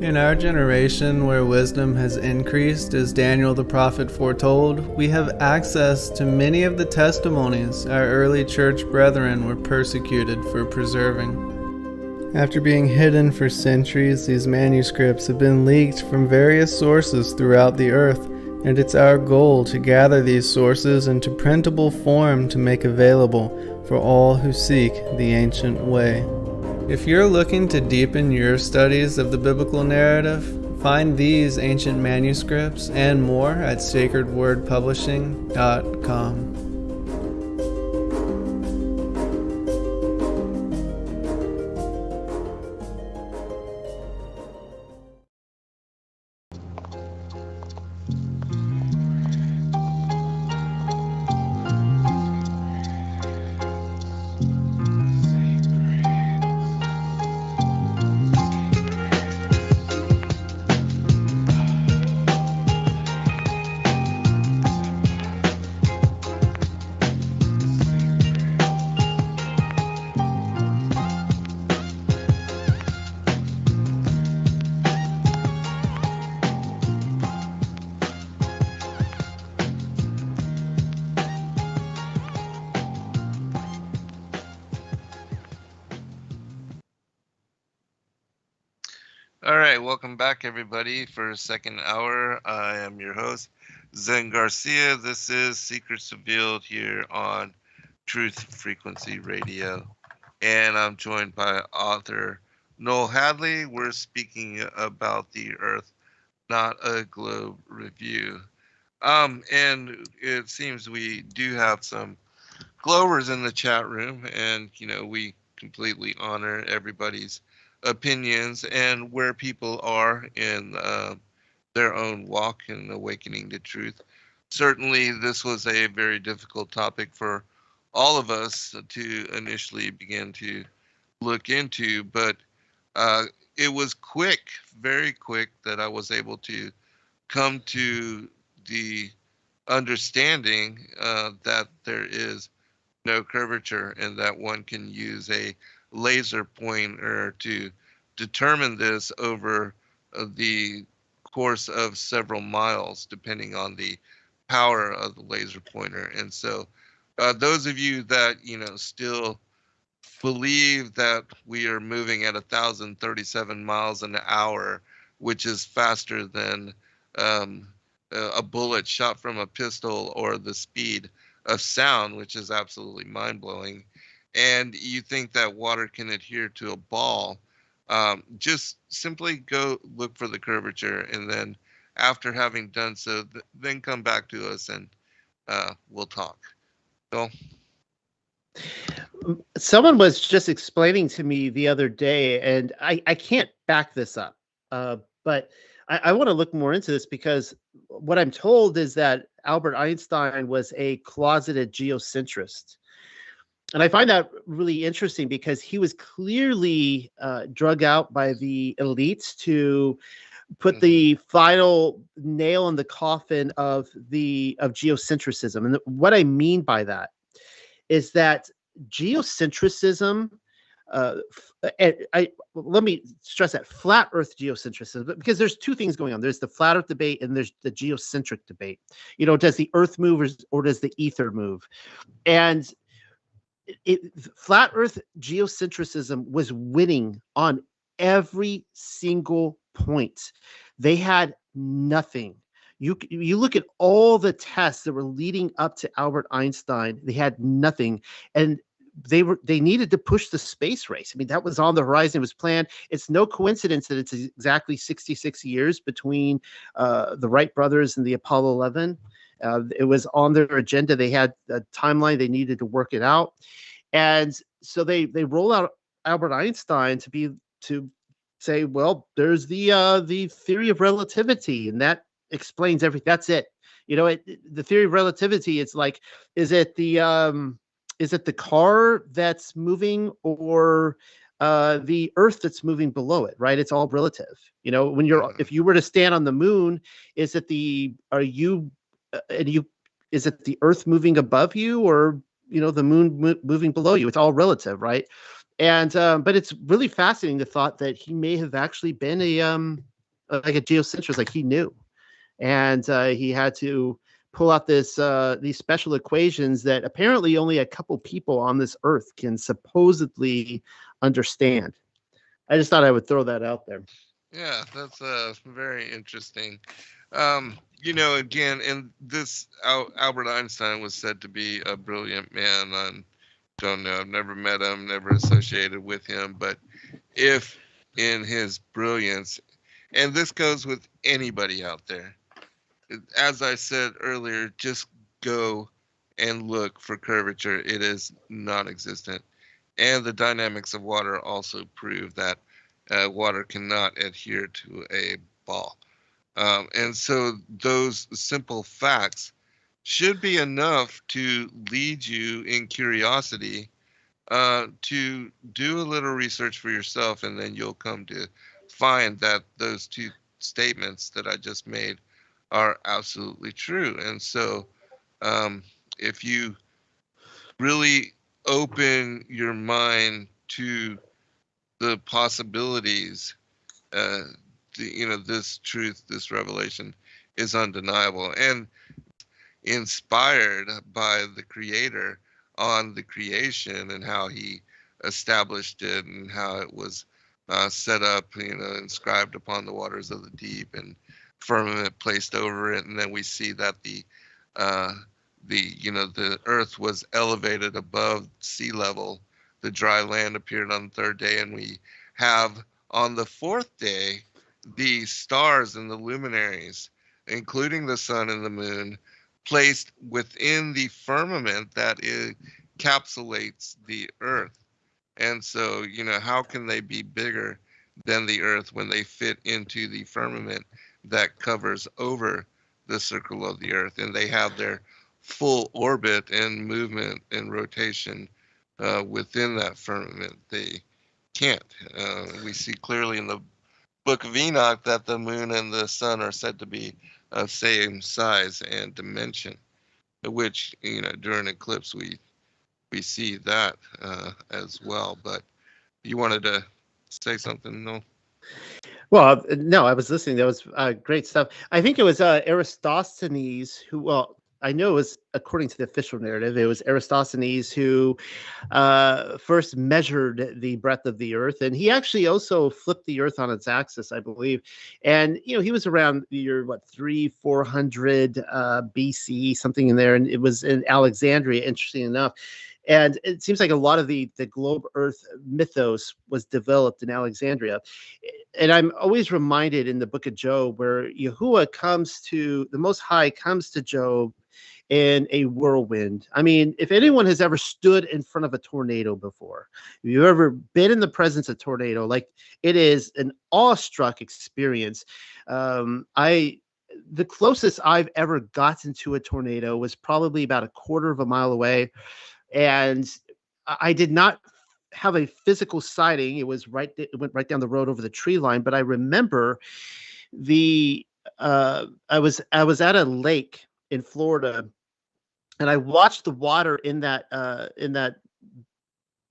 In our generation, where wisdom has increased as Daniel the prophet foretold, we have access to many of the testimonies our early church brethren were persecuted for preserving. After being hidden for centuries, these manuscripts have been leaked from various sources throughout the earth, and it's our goal to gather these sources into printable form to make available for all who seek the ancient way. If you're looking to deepen your studies of the biblical narrative, find these ancient manuscripts and more at sacredwordpublishing.com. All right, welcome back, everybody, for a second hour. I am your host, Zen Garcia. This is Secrets Revealed here on Truth Frequency Radio. And I'm joined by author Noel Hadley. We're speaking about the Earth, Not a Globe review. And it seems we do have some Glowers in the chat room, and we completely honor everybody's opinions and where people are in their own walk and awakening to truth. Certainly, this was a very difficult topic for all of us to initially begin to look into, but it was quick, very quick, that I was able to come to the understanding that there is no curvature and that one can use a laser pointer to determine this over the course of several miles, depending on the power of the laser pointer. And so those of you that, still believe that we are moving at 1,037 miles an hour, which is faster than a bullet shot from a pistol or the speed of sound, which is absolutely mind-blowing, and you think that water can adhere to a ball, just simply go look for the curvature, and then after having done so, then come back to us and we'll talk. So, someone was just explaining to me the other day, and I can't back this up, but I want to look more into this, because what I'm told is that Albert Einstein was a closeted geocentrist. And I find that really interesting, because he was clearly drug out by the elites to put the final nail in the coffin of geocentrism. And what I mean by that is that geocentrism, let me stress that, flat Earth geocentrism, because there's two things going on. There's the flat Earth debate and there's the geocentric debate. Does the Earth move or does the ether move? And flat Earth geocentrism was winning on every single point. They had nothing. You look at all the tests that were leading up to Albert Einstein, they had nothing. And they needed to push the space race. I mean, that was on the horizon. It was planned. It's no coincidence that it's exactly 66 years between the Wright brothers and the Apollo 11. It was on their agenda. They had a timeline. They needed to work it out. And so they roll out Albert Einstein to say, well, there's the theory of relativity, and that explains everything. That's it. The theory of relativity, it's like, is it the car that's moving or the Earth that's moving below it, right? It's all relative. If you were to stand on the moon, is it the Earth moving above you, or the moon moving below you? It's all relative, right? And but it's really fascinating, the thought that he may have actually been like a geocentrist, like he knew, and he had to pull out these special equations that apparently only a couple people on this Earth can supposedly understand. I just thought I would throw that out there. Yeah, that's very interesting. Again, and this Albert Einstein was said to be a brilliant man. I don't know, I've never met him, never associated with him, but if in his brilliance, and this goes with anybody out there, as I said earlier, just go and look for curvature. It is non-existent. And the dynamics of water also prove that water cannot adhere to a ball. And so those simple facts should be enough to lead you in curiosity to do a little research for yourself, and then you'll come to find that those two statements that I just made are absolutely true. And so if you really open your mind to the possibilities, this truth, this revelation is undeniable and inspired by the Creator on the creation and how he established it and how it was set up, inscribed upon the waters of the deep, and firmament placed over it. And then we see that the earth was elevated above sea level. The dry land appeared on the third day, and we have on the fourth day the stars and the luminaries, including the sun and the moon, placed within the firmament that encapsulates the earth. And so, how can they be bigger than the earth when they fit into the firmament that covers over the circle of the earth? And they have their full orbit and movement and rotation within that firmament. They can't. We see clearly in the Book of Enoch that the moon and the sun are said to be of same size and dimension, which, during eclipse we see that as well. But you wanted to say something, no? Well, no, I was listening. That was great stuff. I think it was Eratosthenes who, well, I know it was, according to the official narrative, it was Eratosthenes who first measured the breadth of the earth. And he actually also flipped the earth on its axis, I believe. And, he was around the year, 400 BC, something in there. And it was in Alexandria, interesting enough. And it seems like a lot of the globe earth mythos was developed in Alexandria. And I'm always reminded in the book of Job where Yahuwah the Most High comes to Job in a whirlwind. I mean, if anyone has ever stood in front of a tornado before, if you've ever been in the presence of a tornado, like, it is an awestruck experience. The closest I've ever gotten to a tornado was probably about a quarter of a mile away. And I did not have a physical sighting. It went right down the road over the tree line. But I remember I was at a lake in Florida, and I watched the water in that it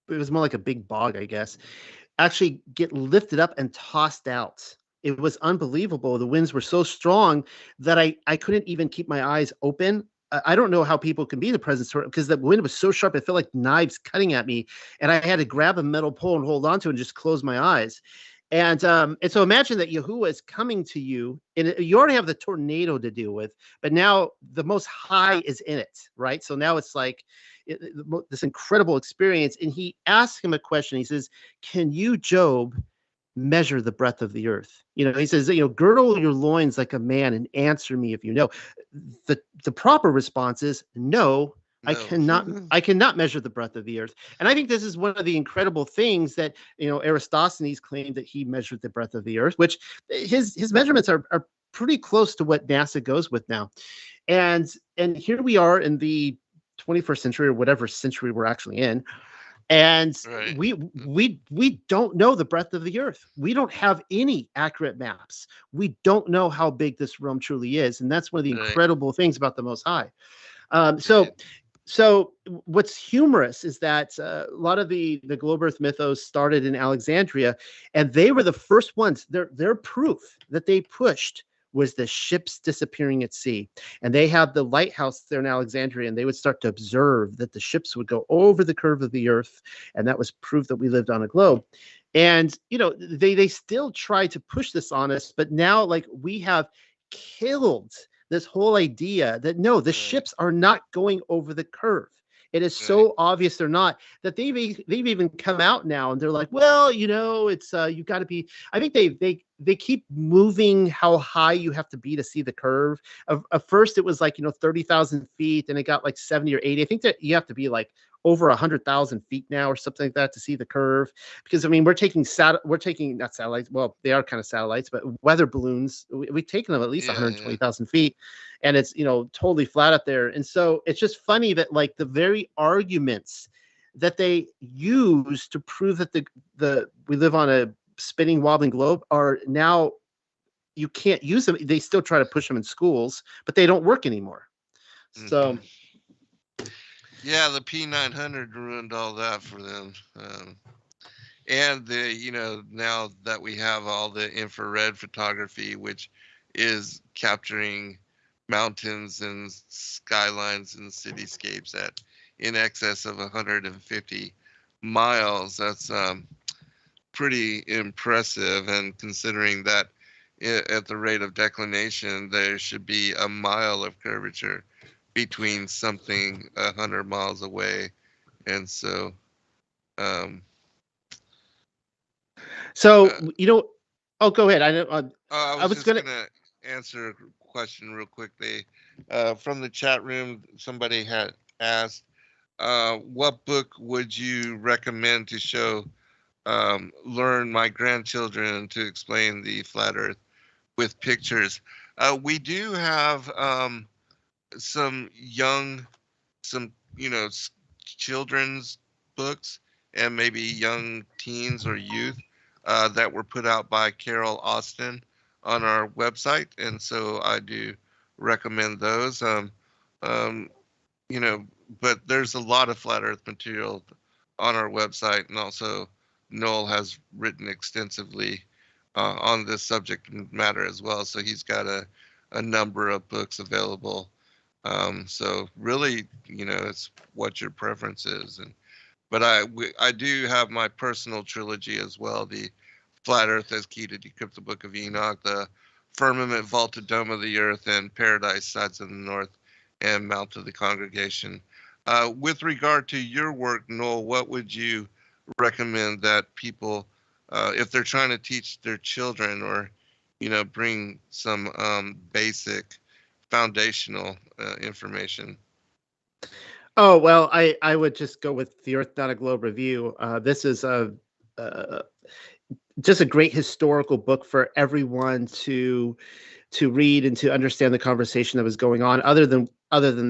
was more like a big bog, I guess, actually get lifted up and tossed out. It was unbelievable. The winds were so strong that I couldn't even keep my eyes open. I don't know how people can be in the presence of it, because the wind was so sharp. It felt like knives cutting at me, and I had to grab a metal pole and hold on to it and just close my eyes. And so imagine that Yahuwah is coming to you, and you already have the tornado to deal with, but now the Most High is in it, right? So now it's like this incredible experience. And he asks him a question. He says, "Can you, Job, measure the breadth of the earth?" He says, "Girdle your loins like a man and answer me if you know." The proper response is no. I cannot measure the breadth of the earth. And I think this is one of the incredible things that, Eratosthenes claimed, that he measured the breadth of the earth, which his measurements are pretty close to what NASA goes with now. And here we are in the 21st century, or whatever century we're actually in. And Right. we don't know the breadth of the earth. We don't have any accurate maps. We don't know how big this realm truly is. And that's one of the incredible things about the Most High. So what's humorous is that a lot of the globe earth mythos started in Alexandria, and they were the first ones. Their proof that they pushed was the ships disappearing at sea. And they have the lighthouse there in Alexandria, and they would start to observe that the ships would go over the curve of the earth. And that was proof that we lived on a globe. And, they still try to push this on us, but now, like, we have killed this whole idea that no, the ships are not going over the curve. It is so obvious they're not, that they've even come out now and they're like, well, it's you've got to be. I think they keep moving how high you have to be to see the curve. At first it was like 30,000 feet, and it got like 70 or 80. I think that you have to be like over 100,000 feet now or something like that to see the curve. Because I mean, we're taking not satellites. Well, they are kind of satellites, but weather balloons. We've taken them at least 120,000 feet, and it's totally flat up there. And so it's just funny that like the very arguments that they use to prove that we live on a spinning, wobbling globe are now, you can't use them. They still try to push them in schools, but they don't work anymore. So. Yeah, the P900 ruined all that for them. And now that we have all the infrared photography, which is capturing mountains and skylines and cityscapes at in excess of 150 miles, that's pretty impressive, and considering that at the rate of declination, there should be a mile of curvature between something 100 miles away. And so, So, oh, go ahead. I was just gonna answer a question real quickly. From the chat room, somebody had asked, what book would you recommend to show, learn my grandchildren to explain the flat earth with pictures? We do have some children's books, and maybe young teens or youth, that were put out by Carol Austin on our website, and so I do recommend those. But there's a lot of flat earth material on our website, and also Noel has written extensively on this subject matter as well, so he's got a number of books available. So really, it's what your preference is. But I do have my personal trilogy as well: the Flat Earth as Key to Decrypt the Book of Enoch, the Firmament Vaulted Dome of the Earth, and Paradise Sides of the North, and Mount of the Congregation. With regard to your work, Noel, what would you recommend that people, if they're trying to teach their children, or bring some basic foundational information? Oh, well, I would just go with the Earth Not a Globe Review. This is just a great historical book for everyone to read and to understand the conversation that was going on. Other than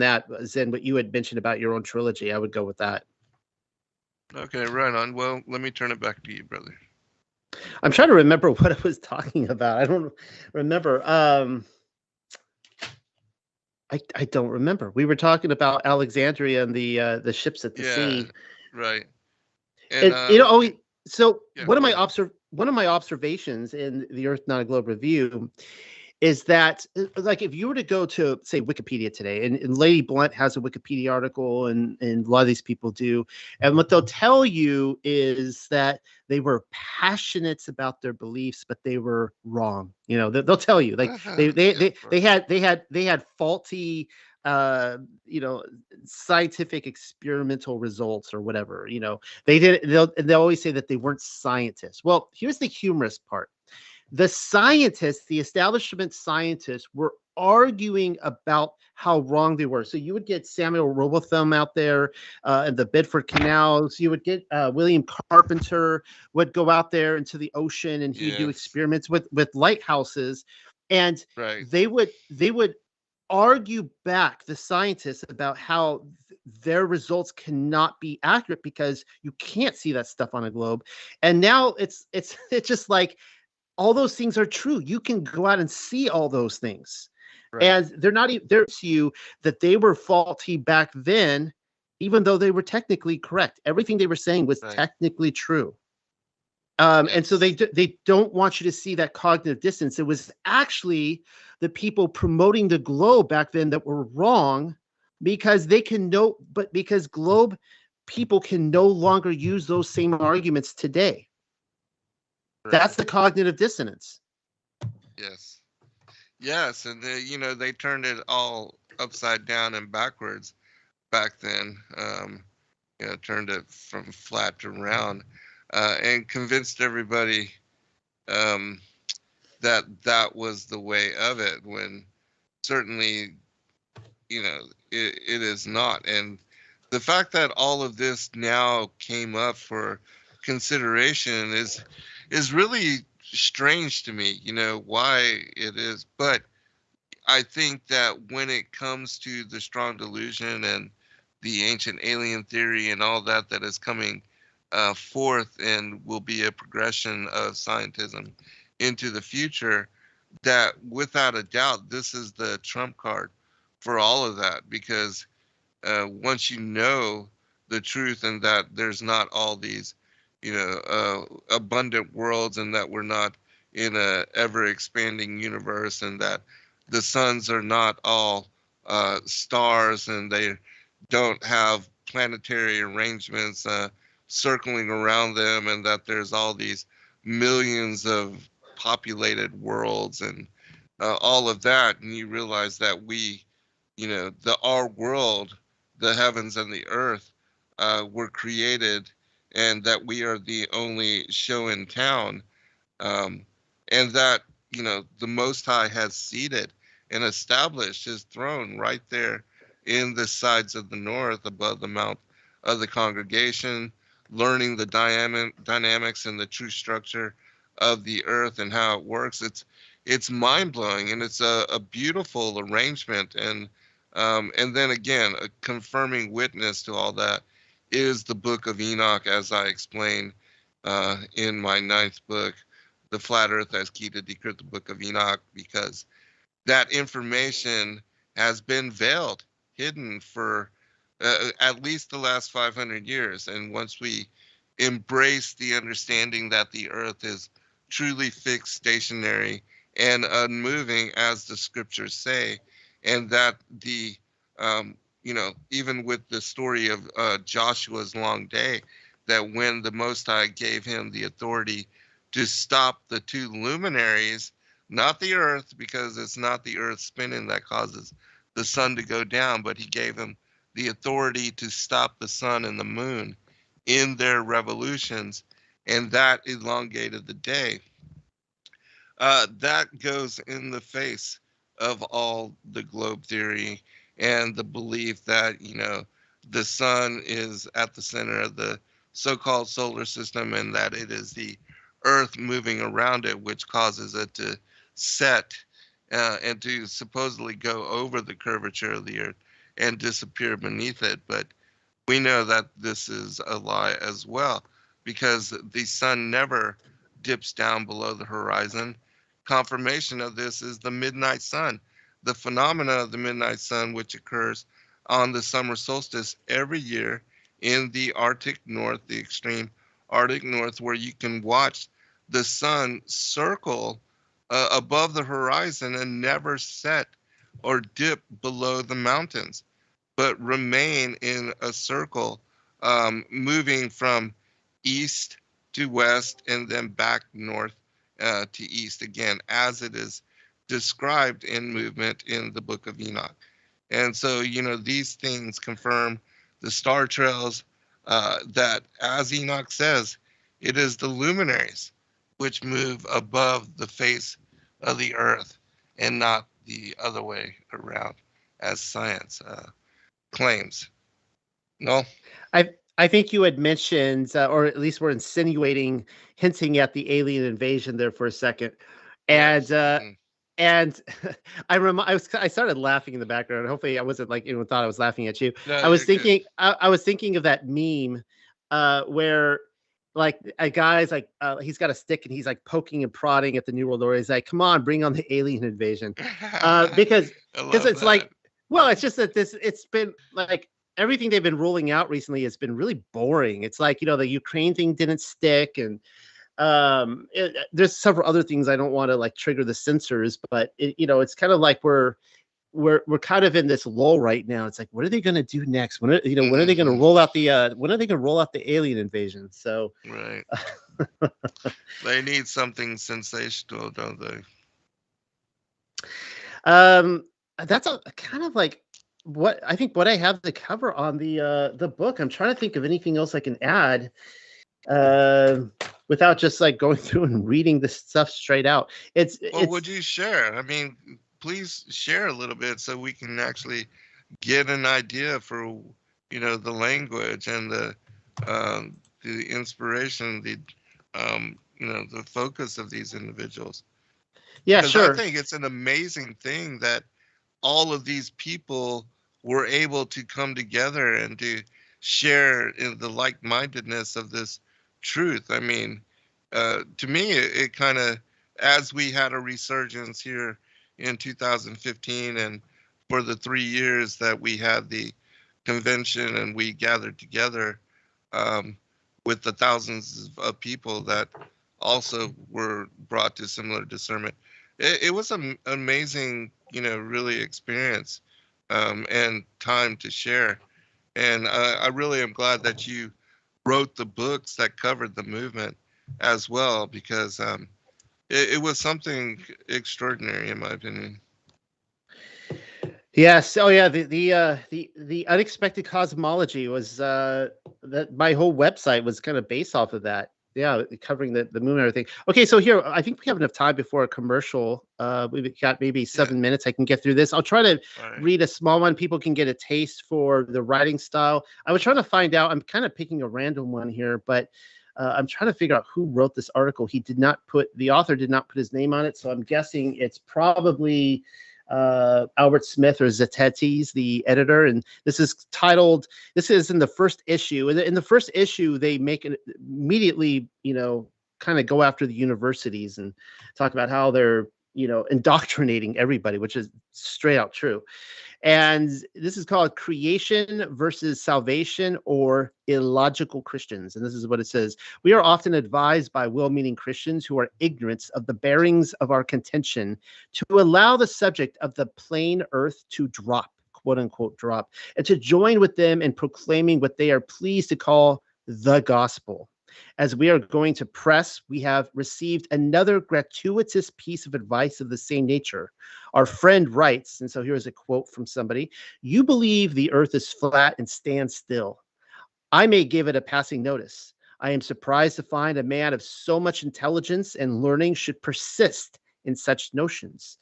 that, Zen, what you had mentioned about your own trilogy, I would go with that. Okay, right on. Well, let me turn it back to you, brother. I'm trying to remember what I was talking about. I don't remember. I don't remember. We were talking about Alexandria and the ships at the sea. Right. And so yeah, one of my observations in the Earth Not a Globe Review is that, like, if you were to go to, say, Wikipedia today, and Lady Blunt has a Wikipedia article, and a lot of these people do, and what they'll tell you is that they were passionate about their beliefs, but they were wrong. They'll tell you, like, they had faulty scientific experimental results or whatever. They'll always say that they weren't scientists. Well, here's the humorous part. The scientists, the establishment scientists, were arguing about how wrong they were. So you would get Samuel Robotham out there in the Bedford Canals. You would get William Carpenter would go out there into the ocean, and he'd do experiments with lighthouses, and they would argue back, the scientists, about how their results cannot be accurate because you can't see that stuff on a globe. And now it's just like, all those things are true. You can go out and see all those things. Right. And they're not even there to you that they were faulty back then, even though they were technically correct. Everything they were saying was technically true. And so they don't want you to see that cognitive dissonance. It was actually the people promoting the globe back then that were wrong, because because globe people can no longer use those same arguments today. That's the cognitive dissonance. Yes, and they turned it all upside down and backwards back then. Turned it from flat to round, and convinced everybody that was the way of it, when certainly it is not. And the fact that all of this now came up for consideration is really strange to me, why it is. But I think that when it comes to the strong delusion and the ancient alien theory and all that is coming forth and will be a progression of scientism into the future, that without a doubt, this is the trump card for all of that, because once you know the truth, and that there's not all these abundant worlds, and that we're not in a ever expanding universe, and that the suns are not all stars, and they don't have planetary arrangements circling around them, and that there's all these millions of populated worlds and all of that, and you realize that we, our world, the heavens and the earth, were created, and that we are the only show in town, and that the Most High has seated and established His throne right there in the sides of the north, above the mount of the congregation, learning the dynamics and the true structure of the earth and how it works. It's mind-blowing, and it's a beautiful arrangement. And then again, a confirming witness to all that is the book of Enoch, as I explained in my 9th book, The Flat Earth as Key to Decrypt the Book of Enoch, because that information has been veiled, hidden for at least the last 500 years. And once we embrace the understanding that the earth is truly fixed, stationary, and unmoving, as the scriptures say, and that the, even with the story of Joshua's long day, that when the Most High gave him the authority to stop the 2 luminaries, not the earth, because it's not the earth spinning that causes the sun to go down, but he gave him the authority to stop the sun and the moon in their revolutions, and that elongated the day. That goes in the face of all the globe theory and the belief that, the sun is at the center of the so-called solar system, and that it is the earth moving around it, which causes it to set and to supposedly go over the curvature of the earth and disappear beneath it. But we know that this is a lie as well, because the sun never dips down below the horizon. Confirmation of this is the midnight sun, the phenomena of the midnight sun, which occurs on the summer solstice every year in the Arctic North, the extreme Arctic North, where you can watch the sun circle above the horizon and never set or dip below the mountains, but remain in a circle, moving from east to west and then back north to east again, as it is described in movement in the book of Enoch. And so, these things confirm the star trails that, as Enoch says, it is the luminaries which move above the face of the earth and not the other way around, as science claims. No? I think you had mentioned, or at least were insinuating, hinting at the alien invasion there for a second, and Yes. and I started laughing in the background. Hopefully, I wasn't like anyone thought I was laughing at you. No, I was you're good. thinking, I was thinking of that meme, where like a guy's like he's got a stick and he's like poking and prodding at the New World Order. He's like, "Come on, bring on the alien invasion," because it's like, well, it's just that it's been like everything they've been rolling out recently has been really boring. It's like, the Ukraine thing didn't stick, and there's several other things. I don't want to like trigger the censors, but it's kind of like we're kind of in this lull right now. It's like, what are they going to do next? When are they going to roll out the alien invasion? So right. They need something sensational, don't they? That's a kind of like what I have to cover on the book. I'm trying to think of anything else I can add without just like going through and reading this stuff straight out. Would you share? I mean, please share a little bit so we can actually get an idea for the language and the inspiration, the focus of these individuals. Yeah, sure. I think it's an amazing thing that all of these people were able to come together and to share in the like-mindedness of this truth. I mean, to me, it kind of, as we had a resurgence here in 2015, and for the 3 years that we had the convention and we gathered together with the thousands of people that also were brought to similar discernment, it was an amazing, really experience and time to share. And I really am glad that you wrote the books that covered the movement, as well, because it was something extraordinary in my opinion. Yes. Oh, yeah. The unexpected cosmology was that my whole website was kind of based off of that. Yeah, covering the moon and everything. Okay, so here I think we have enough time before a commercial. We've got maybe 7 minutes. I can get through this. I'll try to read a small one. People can get a taste for the writing style. I was trying to find out. I'm kind of picking a random one here, but I'm trying to figure out who wrote this article. The author did not put his name on it, so I'm guessing it's probably Albert Smith or Zetetes, the editor, and this is in the first issue. In the first issue, they make it immediately, kind of go after the universities and talk about how they're, indoctrinating everybody, which is straight out true. And this is called Creation versus Salvation, or Illogical Christians. And this is what it says. We are often advised by well-meaning Christians who are ignorant of the bearings of our contention to allow the subject of the plain earth to drop, quote unquote drop, and to join with them in proclaiming what they are pleased to call the gospel. As we are going to press, we have received another gratuitous piece of advice of the same nature. Our friend writes, and so here's a quote from somebody: "You believe the earth is flat and stands still. I may give it a passing notice. I am surprised to find a man of so much intelligence and learning should persist in such notions.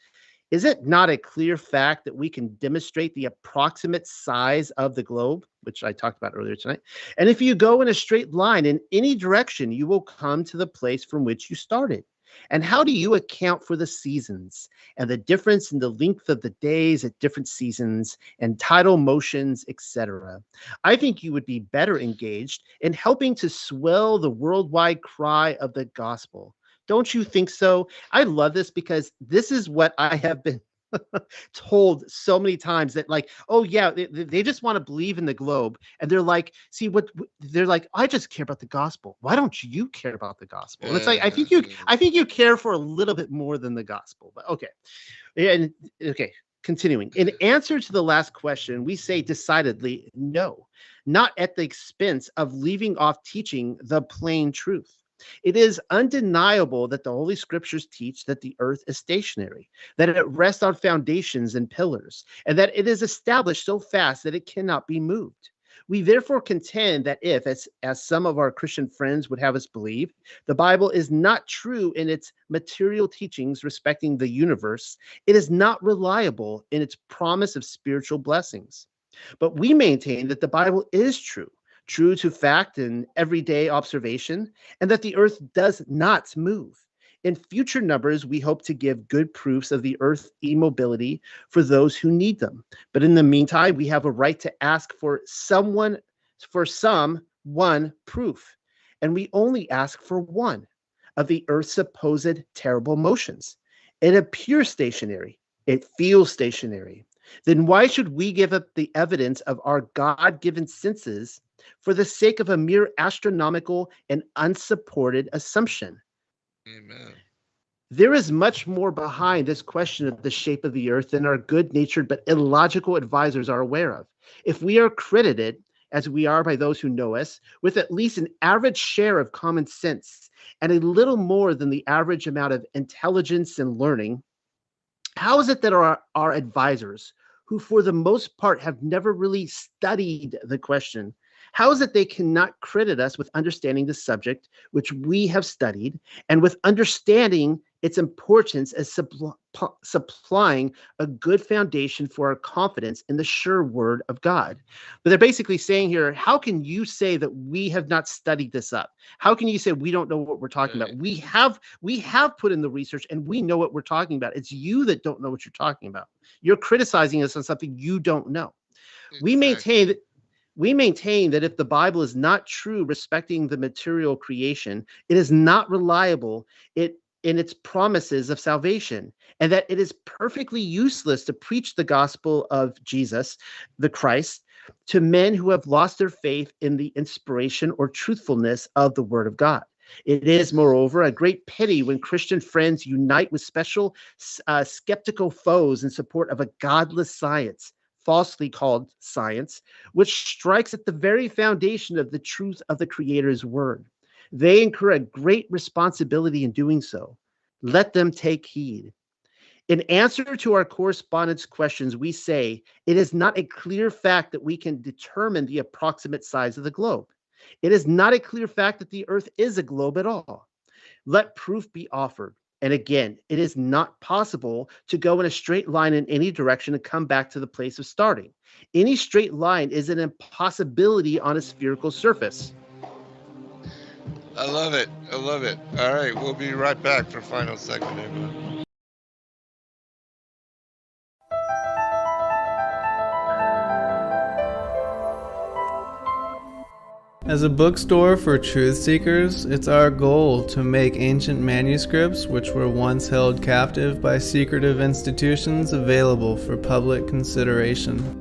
Is it not a clear fact that we can demonstrate the approximate size of the globe," which I talked about earlier tonight, "and if you go in a straight line in any direction, you will come to the place from which you started? And how do you account for the seasons and the difference in the length of the days at different seasons and tidal motions, etc.? I think you would be better engaged in helping to swell the worldwide cry of the gospel. Don't you think so?" I love this because this is what I have been told so many times, that like, oh yeah, they just want to believe in the globe, and they're like, see what they're like, I just care about the gospel. Why don't you care about the gospel? And it's like, I think you care for a little bit more than the gospel. But okay, continuing. In answer to the last question, we say decidedly no, not at the expense of leaving off teaching the plain truth. It is undeniable that the Holy Scriptures teach that the earth is stationary, that it rests on foundations and pillars, and that it is established so fast that it cannot be moved. We therefore contend that if, as some of our Christian friends would have us believe, the Bible is not true in its material teachings respecting the universe, it is not reliable in its promise of spiritual blessings. But we maintain that the Bible is true to fact and everyday observation, and that the earth does not move. In future numbers, we hope to give good proofs of the earth's immobility for those who need them. But in the meantime, we have a right to ask for some one proof, and we only ask for one, of the earth's supposed terrible motions. It appears stationary. It feels stationary. Then why should we give up the evidence of our God-given senses for the sake of a mere astronomical and unsupported assumption? Amen. There is much more behind this question of the shape of the earth than our good-natured but illogical advisors are aware of. If we are credited, as we are by those who know us, with at least an average share of common sense and a little more than the average amount of intelligence and learning, how is it that our advisors, who for the most part have never really studied the question, how is it they cannot credit us with understanding the subject which we have studied, and with understanding its importance as supplying a good foundation for our confidence in the sure word of God? But they're basically saying here, how can you say that we have not studied this up? How can you say we don't know what we're talking about? We have put in the research and we know what we're talking about. It's you that don't know what you're talking about. You're criticizing us on something you don't know. Exactly. We maintain that if the Bible is not true respecting the material creation, it is not reliable in its promises of salvation, and that it is perfectly useless to preach the gospel of Jesus, the Christ, to men who have lost their faith in the inspiration or truthfulness of the Word of God. It is, moreover, a great pity when Christian friends unite with special skeptical foes in support of a godless science, falsely called science, which strikes at the very foundation of the truth of the Creator's word. They incur a great responsibility in doing so. Let them take heed. In answer to our correspondence questions, we say, it is not a clear fact that we can determine the approximate size of the globe. It is not a clear fact that the Earth is a globe at all. Let proof be offered. And again, it is not possible to go in a straight line in any direction and come back to the place of starting. Any straight line is an impossibility on a spherical surface. I love it. I love it. All right, we'll be right back for final segment, everyone. As a bookstore for truth seekers, it's our goal to make ancient manuscripts which were once held captive by secretive institutions available for public consideration.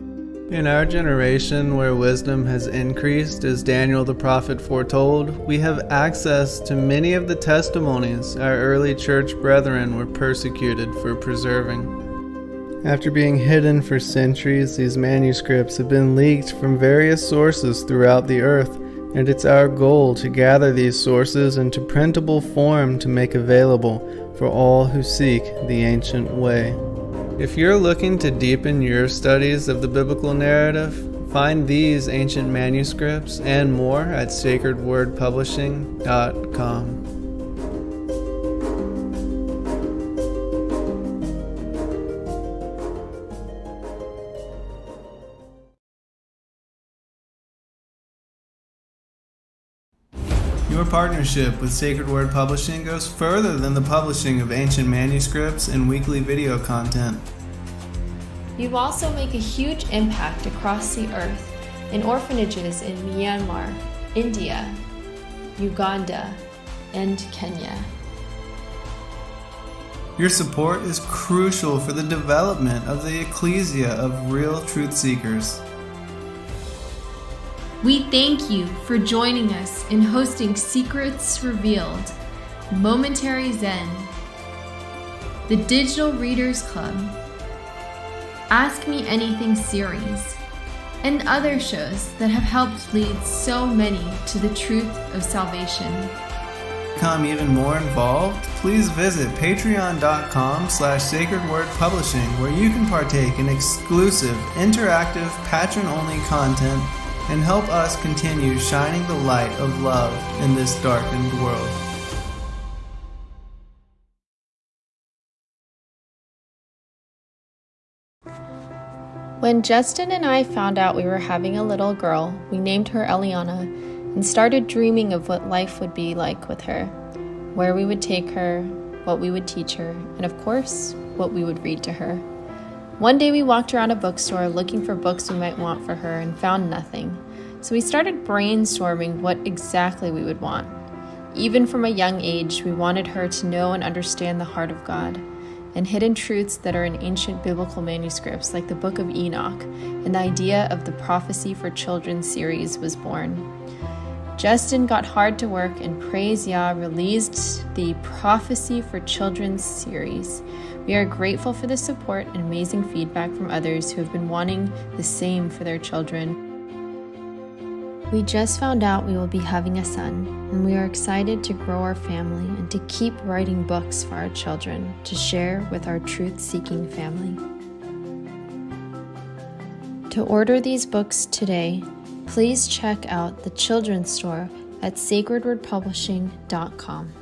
In our generation, where wisdom has increased, as Daniel the prophet foretold, we have access to many of the testimonies our early church brethren were persecuted for preserving. After being hidden for centuries, these manuscripts have been leaked from various sources throughout the earth, and it's our goal to gather these sources into printable form to make available for all who seek the ancient way. If you're looking to deepen your studies of the biblical narrative, find these ancient manuscripts and more at sacredwordpublishing.com. Your partnership with Sacred Word Publishing goes further than the publishing of ancient manuscripts and weekly video content. You also make a huge impact across the earth in orphanages in Myanmar, India, Uganda, and Kenya. Your support is crucial for the development of the ecclesia of real truth seekers. We thank you for joining us in hosting Secrets Revealed, Momentary Zen, the Digital Readers Club, Ask Me Anything series, and other shows that have helped lead so many to the truth of salvation. To become even more involved, please visit patreon.com/sacredwordpublishing, where you can partake in exclusive, interactive, patron-only content and help us continue shining the light of love in this darkened world. When Justin and I found out we were having a little girl, we named her Eliana and started dreaming of what life would be like with her, where we would take her, what we would teach her, and of course, what we would read to her. One day we walked around a bookstore looking for books we might want for her and found nothing. So we started brainstorming what exactly we would want. Even from a young age, we wanted her to know and understand the heart of God and hidden truths that are in ancient biblical manuscripts like the Book of Enoch, and the idea of the Prophecy for Children series was born. Justin got hard to work and praise Yah released the Prophecy for Children series. We are grateful for the support and amazing feedback from others who have been wanting the same for their children. We just found out we will be having a son, and we are excited to grow our family and to keep writing books for our children to share with our truth-seeking family. To order these books today, please check out the children's store at sacredwordpublishing.com.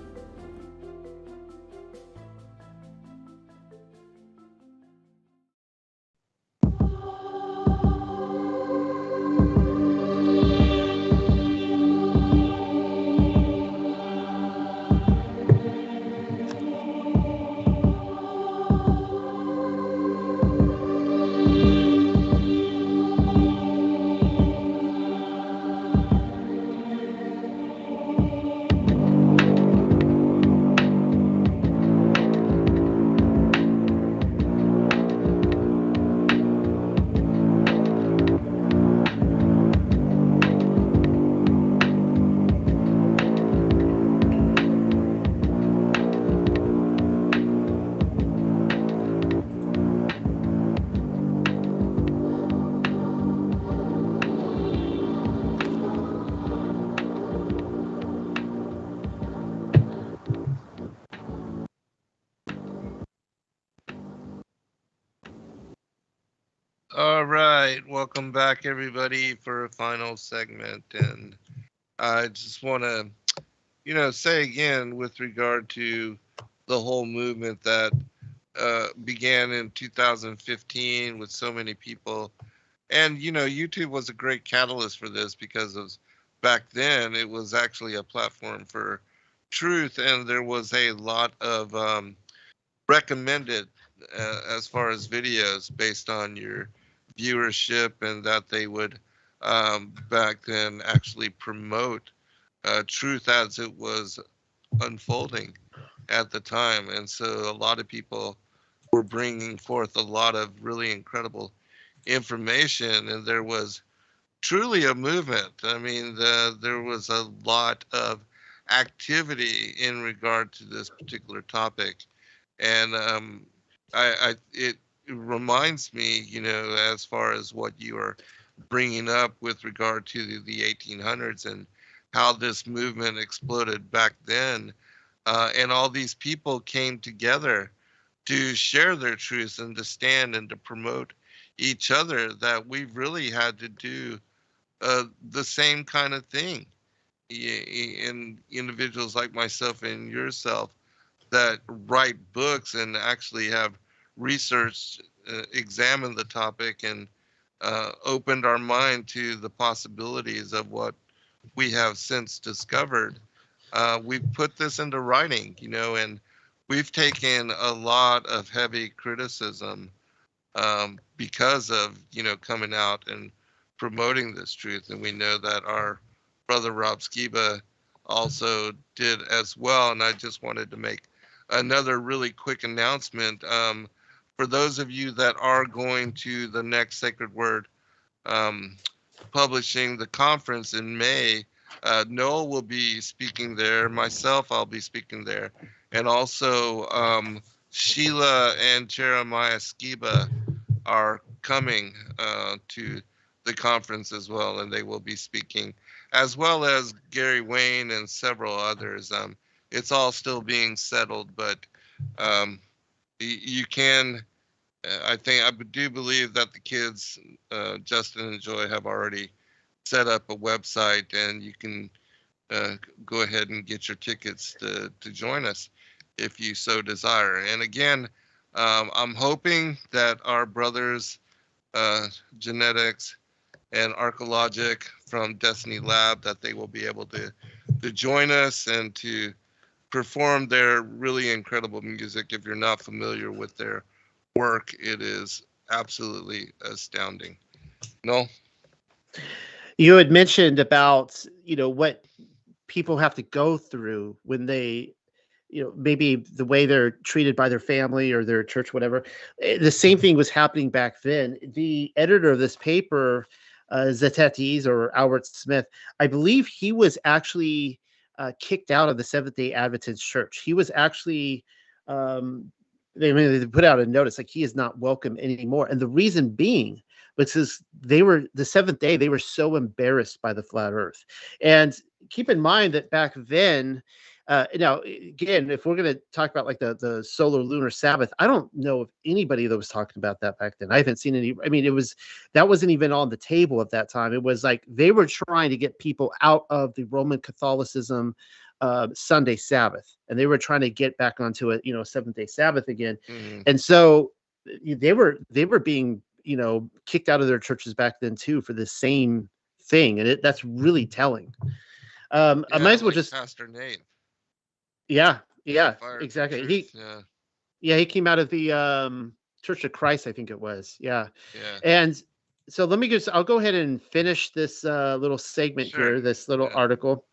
All right, welcome back, everybody, for a final segment. And I just want to, say again with regard to the whole movement that began in 2015 with so many people. And, YouTube was a great catalyst for this because back then it was actually a platform for truth, and there was a lot of recommended as far as videos based on your viewership, and that they would back then actually promote truth as it was unfolding at the time. And so a lot of people were bringing forth a lot of really incredible information, and there was truly a movement. I mean, there was a lot of activity in regard to this particular topic. And it reminds me, as far as what you are bringing up with regard to the 1800s and how this movement exploded back then, and all these people came together to share their truths and to stand and to promote each other, that we really had to do the same kind of thing. In individuals like myself and yourself that write books and actually have researched, examined the topic, and opened our mind to the possibilities of what we have since discovered. We've put this into writing, and we've taken a lot of heavy criticism because of, coming out and promoting this truth. And we know that our brother Rob Skiba also did as well. And I just wanted to make another really quick announcement. For those of you that are going to the next Sacred Word publishing the conference in May, Noel will be speaking there. Myself, I'll be speaking there. And also Sheila and Jeremiah Skiba are coming to the conference as well, and they will be speaking, as well as Gary Wayne and several others. It's all still being settled, but you can, I do believe that the kids, Justin and Joy, have already set up a website, and you can go ahead and get your tickets to join us if you so desire. And again, I'm hoping that our brothers, Genetics and Archaeologic from Destiny Lab, that they will be able to join us and to perform their really incredible music. If you're not familiar with their work, it is absolutely astounding. No? You had mentioned about, what people have to go through when they, maybe the way they're treated by their family or their church, whatever. The same thing was happening back then. The editor of this paper, Zetetes or Albert Smith, I believe he was actually kicked out of the Seventh-day Adventist Church. He was actually, they put out a notice like he is not welcome anymore. And the reason being, because the Seventh Day, they were so embarrassed by the flat Earth. And keep in mind that back then, now again, if we're going to talk about like the solar lunar Sabbath, I don't know of anybody that was talking about that back then. I haven't seen any. I mean, that wasn't even on the table at that time. It was like they were trying to get people out of the Roman Catholicism Sunday Sabbath, and they were trying to get back onto a Seventh-day Sabbath again. Mm-hmm. And so they were being kicked out of their churches back then too for the same thing, and that's really telling. I might as well just Pastor Nate. Yeah, exactly. He came out of the Church of Christ, I think it was. Yeah. And so I'll go ahead and finish this little segment here, this little article.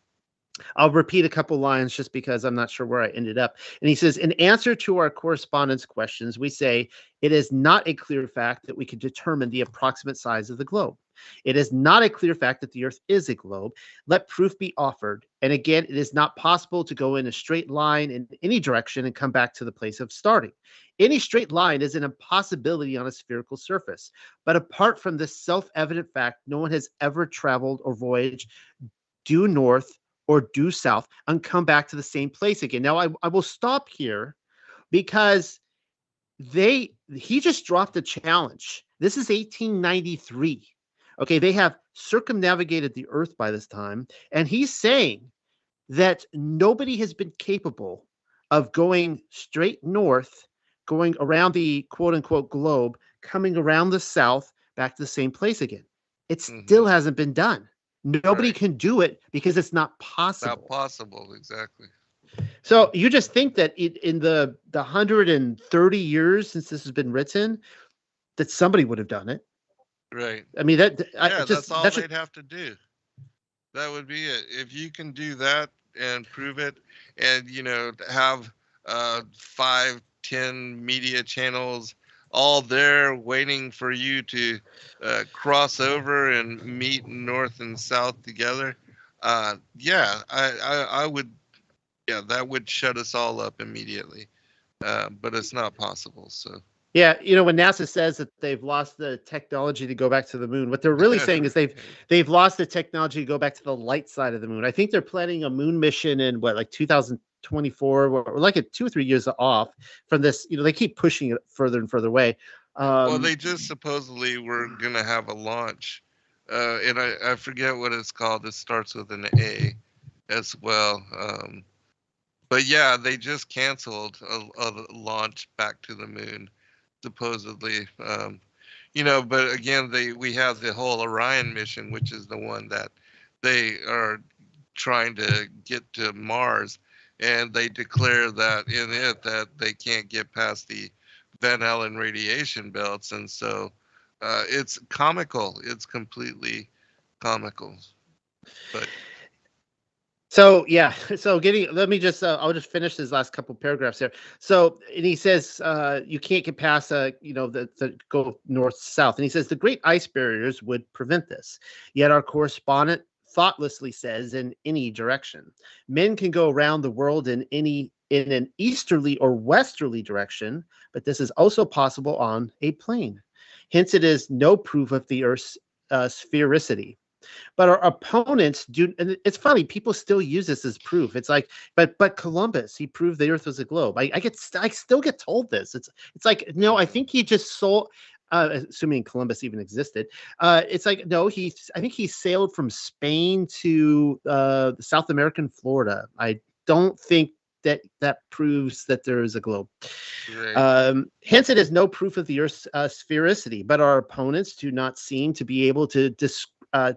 I'll repeat a couple lines just because I'm not sure where I ended up. And he says, in answer to our correspondence questions, we say, it is not a clear fact that we can determine the approximate size of the globe. It is not a clear fact that the Earth is a globe. Let proof be offered. And again, it is not possible to go in a straight line in any direction and come back to the place of starting. Any straight line is an impossibility on a spherical surface. But apart from this self-evident fact, no one has ever traveled or voyaged due north or due south and come back to the same place again. Now, I will stop here because they he just dropped a challenge. This is 1893. Okay, they have circumnavigated the Earth by this time, and he's saying that nobody has been capable of going straight north, going around the quote unquote globe, coming around the south back to the same place again. It still hasn't been done. Nobody can do it because it's not possible. Not possible, exactly. So you just think that in the 130 years since this has been written, that somebody would have done it. Right. I mean, that's all they'd have to do. That would be it. If you can do that and prove it, and have 5, 10 media channels all there waiting for you to cross over and meet north and south together, I would. Yeah, that would shut us all up immediately, but it's not possible. So. Yeah, when NASA says that they've lost the technology to go back to the moon, what they're really saying is they've lost the technology to go back to the light side of the moon. I think they're planning a moon mission in 2024, or like 2 or 3 years off from this. They keep pushing it further and further away. Well, they just supposedly were gonna have a launch, and I forget what it's called. It starts with an A, as well. But yeah, they just canceled a launch back to the moon, supposedly. But again, we have the whole Orion mission, which is the one that they are trying to get to Mars, and they declare that in it that they can't get past the Van Allen radiation belts, and so it's comical. It's completely comical, but. So yeah, let me just I'll just finish his last couple paragraphs here. So, and he says you can't get past the go north south, and he says the great ice barriers would prevent this. Yet our correspondent thoughtlessly says in any direction. Men can go around the world in an easterly or westerly direction, but this is also possible on a plane. Hence, it is no proof of the Earth's sphericity. But our opponents do, and it's funny, people still use this as proof. It's like, but Columbus, he proved the Earth was a globe. I still get told this. It's like, no, I think he just sold, assuming Columbus even existed. It's like, no, I think he sailed from Spain to South American Florida. I don't think that proves that there is a globe. Right. Hence, it is no proof of the Earth's sphericity, but our opponents do not seem to be able to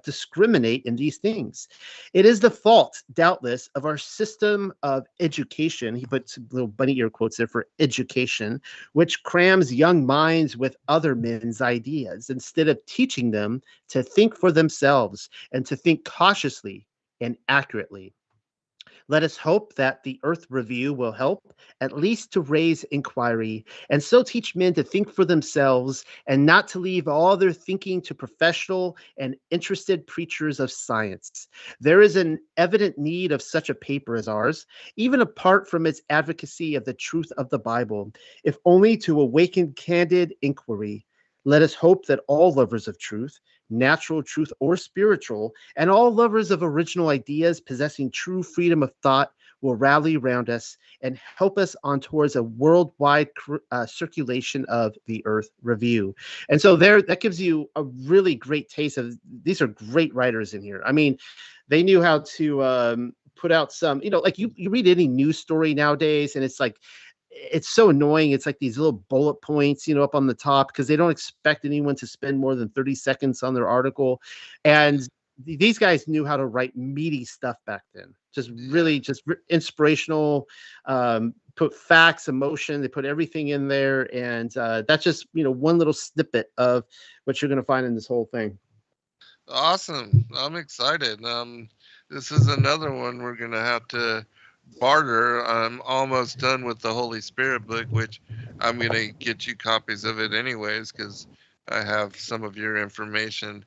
discriminate in these things. It is the fault, doubtless, of our system of education. He puts little bunny ear quotes there for education, which crams young minds with other men's ideas instead of teaching them to think for themselves and to think cautiously and accurately. Let us hope that the Earth Review will help, at least to raise inquiry, and so teach men to think for themselves and not to leave all their thinking to professional and interested preachers of science. There is an evident need of such a paper as ours, even apart from its advocacy of the truth of the Bible, if only to awaken candid inquiry. Let us hope that all lovers of truth, natural truth or spiritual, and all lovers of original ideas possessing true freedom of thought will rally around us and help us on towards a worldwide circulation of the Earth Review. And so that gives you a really great taste of, these are great writers in here. I mean, they knew how to put out some, like you read any news story nowadays and it's like, it's so annoying. It's like these little bullet points, up on the top, because they don't expect anyone to spend more than 30 seconds on their article. And these guys knew how to write meaty stuff back then. Just really inspirational, put facts, emotion, they put everything in there. And that's just, one little snippet of what you're going to find in this whole thing. Awesome. I'm excited. This is another one we're going to have to barter. I'm almost done with the Holy Spirit book, which I'm going to get you copies of it anyways, because I have some of your information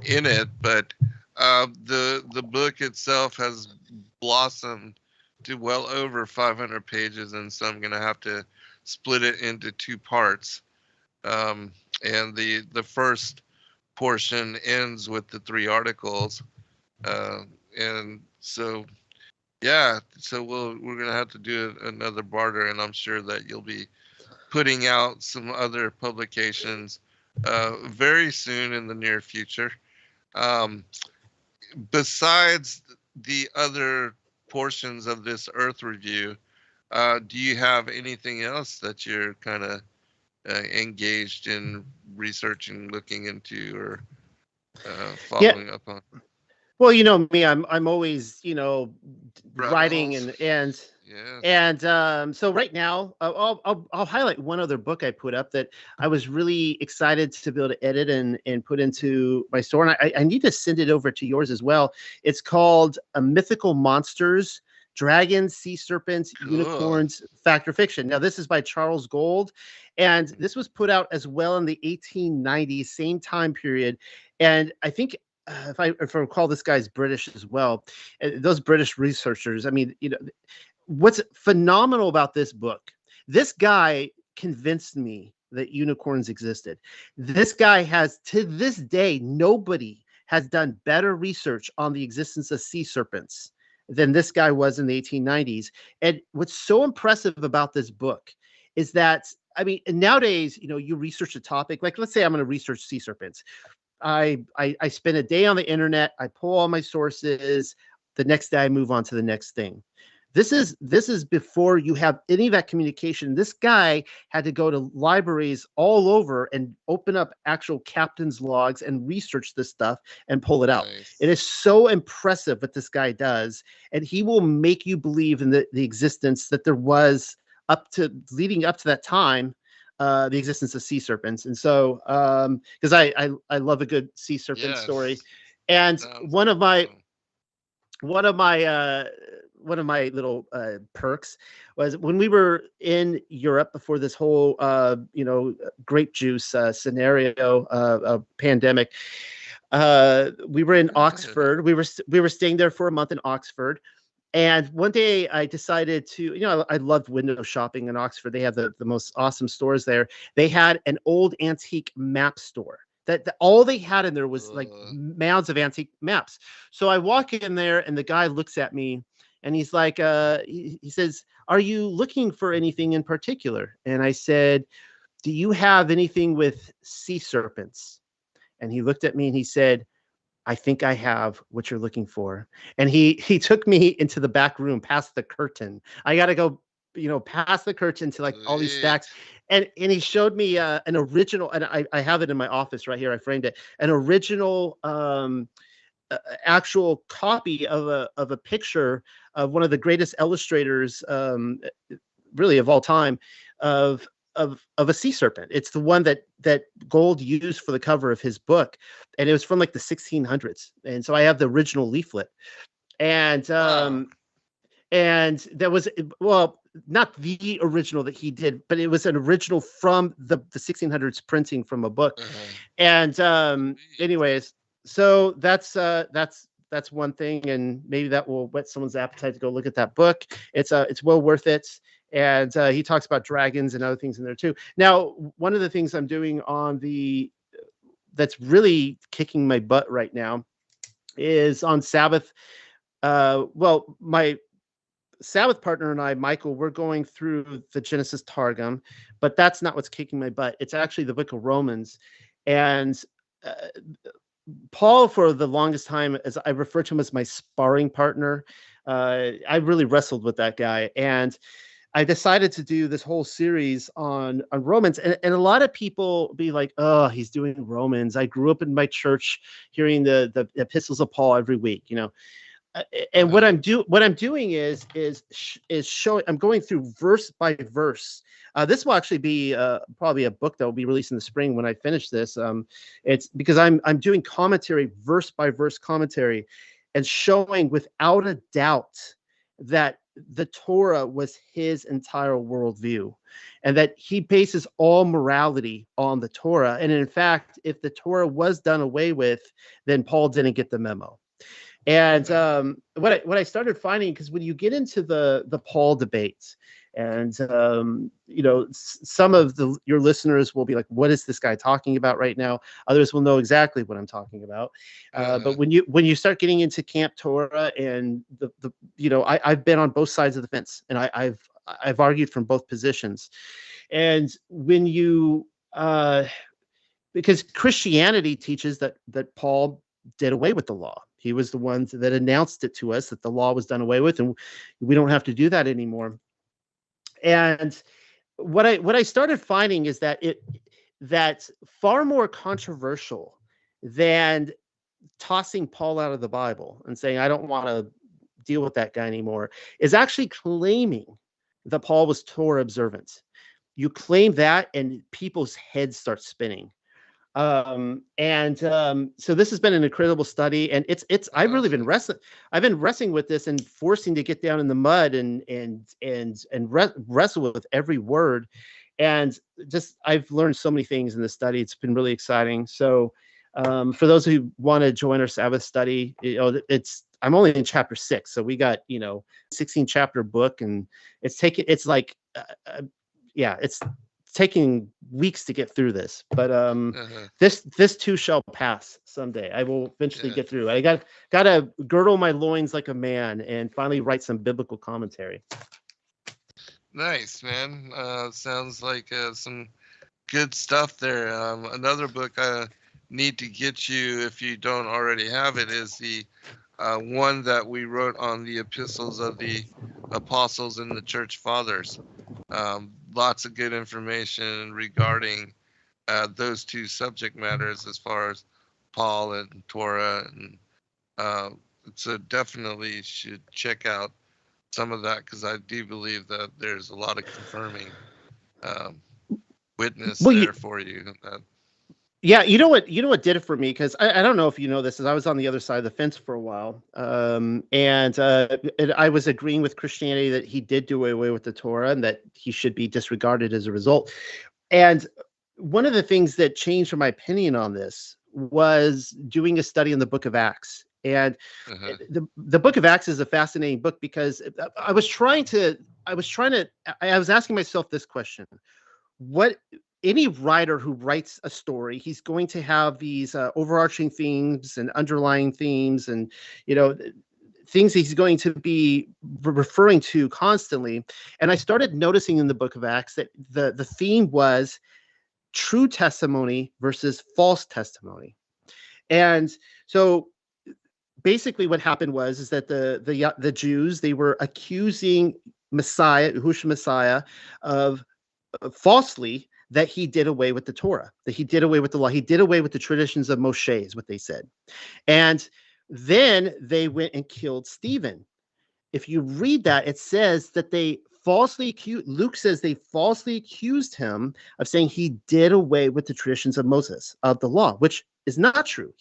in it. But the book itself has blossomed to well over 500 pages, and so I'm going to have to split it into 2 parts. And the first portion ends with the 3 articles, and so. Yeah, so we're gonna have to do another barter, and I'm sure that you'll be putting out some other publications very soon in the near future. Besides the other portions of this Earth review, do you have anything else that you're kind of engaged in researching, looking into, or following up on? Well, you know me, I'm always, you know, writing Yes. so right now, I'll highlight one other book I put up that I was really excited to be able to edit and put into my store, and I need to send it over to yours as well. It's called Mythical Monsters: Dragons, Sea Serpents, Cool. Unicorns, Fact or Fiction. Now, this is by Charles Gold, and this was put out as well in the 1890s, same time period, and I think. If I recall, this guy's British as well. Those British researchers, I mean, you know, what's phenomenal about this book, this guy convinced me that unicorns existed. This guy has, to this day, nobody has done better research on the existence of sea serpents than this guy was in the 1890s. And what's so impressive about this book is that, I mean, nowadays, you know, you research a topic, like let's say I'm going to research sea serpents. I spend a day on the internet. I pull all my sources. The next day I move on to the next thing. This is before you have any of that communication. This guy had to go to libraries all over and open up actual captain's logs and research this stuff and pull it out. Nice. It is so impressive what this guy does. And he will make you believe in the existence that there was leading up to that time, the existence of sea serpents. And so, because I love a good sea serpent story. And one of my little perks was when we were in Europe before this whole, grape juice scenario, pandemic. We were in Oxford. We were staying there for a month in Oxford. And one day I decided to, I loved window shopping in Oxford. They have the most awesome stores there. They had an old antique map store. That all they had in there was like mounds of antique maps. So I walk in there and the guy looks at me and he's like, he says, "Are you looking for anything in particular?" And I said, "Do you have anything with sea serpents?" And he looked at me and he said, "I think I have what you're looking for." And he took me into the back room past the curtain. I got to go, past the curtain to like all these stacks. And he showed me an original, and I have it in my office right here. I framed it, an original actual copy of a picture of one of the greatest illustrators, really of all time, of a sea serpent. It's the one that Gold used for the cover of his book, and it was from like the 1600s. And so I have the original leaflet, and and that was, well, not the original that he did, but it was an original from the 1600s printing from a book. And anyways, so that's one thing, and maybe that will whet someone's appetite to go look at that book. It's well worth it. And he talks about dragons and other things in there too. Now, one of the things I'm doing that's really kicking my butt right now is on Sabbath. My Sabbath partner and I, Michael, we're going through the Genesis Targum, but that's not what's kicking my butt. It's actually the book of Romans. And Paul, for the longest time, as I refer to him as my sparring partner, I really wrestled with that guy. And I decided to do this whole series on Romans, and a lot of people be like, "Oh, he's doing Romans." I grew up in my church hearing the epistles of Paul every week, And what I'm doing is showing. I'm going through verse by verse. This will actually be probably a book that will be released in the spring when I finish this. It's because I'm doing commentary, verse by verse commentary, and showing without a doubt that the Torah was his entire worldview, and that he bases all morality on the Torah. And in fact, if the Torah was done away with, then Paul didn't get the memo. And what I started finding, because when you get into the Paul debates, and some of your listeners will be like, "What is this guy talking about right now?" Others will know exactly what I'm talking about. But when you start getting into Camp Torah and I've been on both sides of the fence, and I've argued from both positions. And when you because Christianity teaches that Paul did away with the law. He was the one that announced it to us, that the law was done away with, and we don't have to do that anymore. And what I started finding is that that's far more controversial than tossing Paul out of the Bible and saying, I don't want to deal with that guy anymore, is actually claiming that Paul was Torah observant. You claim that and people's heads start spinning. So this has been an incredible study, and I've really been wrestling with this and forcing to get down in the mud and wrestle with every word. And just, I've learned so many things in this study. It's been really exciting. So for those who want to join our Sabbath study, I'm only in chapter 6. So we got, 16 chapter book, and it's taking weeks to get through this, but this too shall pass someday. I will eventually get through. I gotta girdle my loins like a man and finally write some biblical commentary. Nice, man. Sounds like some good stuff there. Another book I need to get you, if you don't already have it, is the one that we wrote on the epistles of the apostles and the church fathers. Lots of good information regarding those two subject matters as far as Paul and Torah, and so definitely should check out some of that, because I do believe that there's a lot of confirming witness there for you. Yeah, you know what did it for me, because I don't know if you know this, is I was on the other side of the fence for a while, and I was agreeing with Christianity that he did do away with the Torah and that he should be disregarded as a result. And one of the things that changed my opinion on this was doing a study in the Book of Acts. And the Book of Acts is a fascinating book, because I was asking myself this question: any writer who writes a story, he's going to have these overarching themes and underlying themes, and things he's going to be referring to constantly. And I started noticing in the Book of Acts that the theme was true testimony versus false testimony. And so basically what happened was that the Jews, they were accusing Yahushua Messiah, of falsely that he did away with the Torah, that he did away with the law, he did away with the traditions of Moshe, is what they said. And then they went and killed Stephen. If you read that, it says that Luke says they falsely accused him of saying he did away with the traditions of Moses, of the law, which is not true.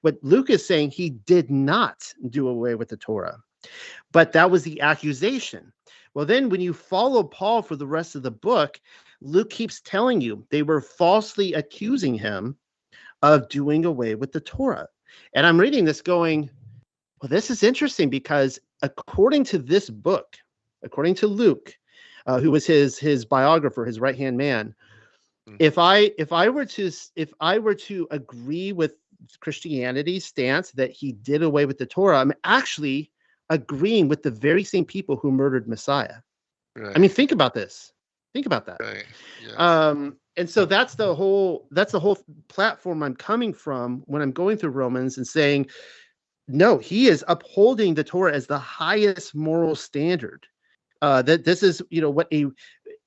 What Luke is saying, he did not do away with the Torah, but that was the accusation. Well, then when you follow Paul for the rest of the book, Luke keeps telling you they were falsely accusing him of doing away with the Torah. And I'm reading this going, well, this is interesting, because according to this book, according to Luke, who was his biographer, his right-hand man, if I were to agree with Christianity's stance that he did away with the Torah, I'm actually agreeing with the very same people who murdered Messiah. Right. I mean, think about this. Think about that. Right. Yeah. And so that's the whole platform I'm coming from when I'm going through Romans and saying, no, he is upholding the Torah as the highest moral standard. That this is,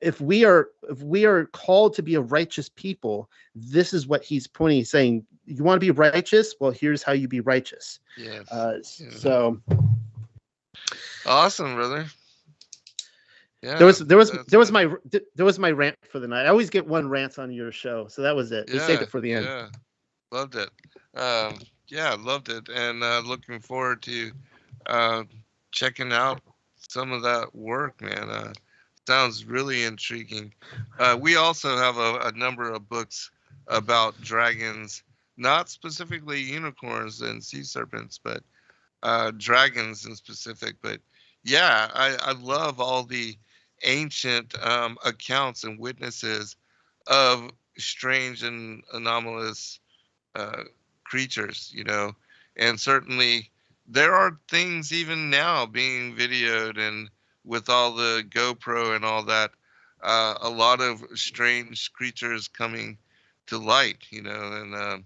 if we are called to be a righteous people, this is what he's pointing. He's saying, you want to be righteous? Well, here's how you be righteous. Yes. So awesome, brother. Yeah, there was my rant for the night. I always get one rant on your show, so that was it. We saved it for the end. Yeah, loved it. Loved it, and looking forward to checking out some of that work, man. Sounds really intriguing. We also have a number of books about dragons, not specifically unicorns and sea serpents, but dragons in specific. But yeah, I love all the ancient accounts and witnesses of strange and anomalous creatures, and certainly there are things even now being videoed and with all the GoPro and all that, a lot of strange creatures coming to light, and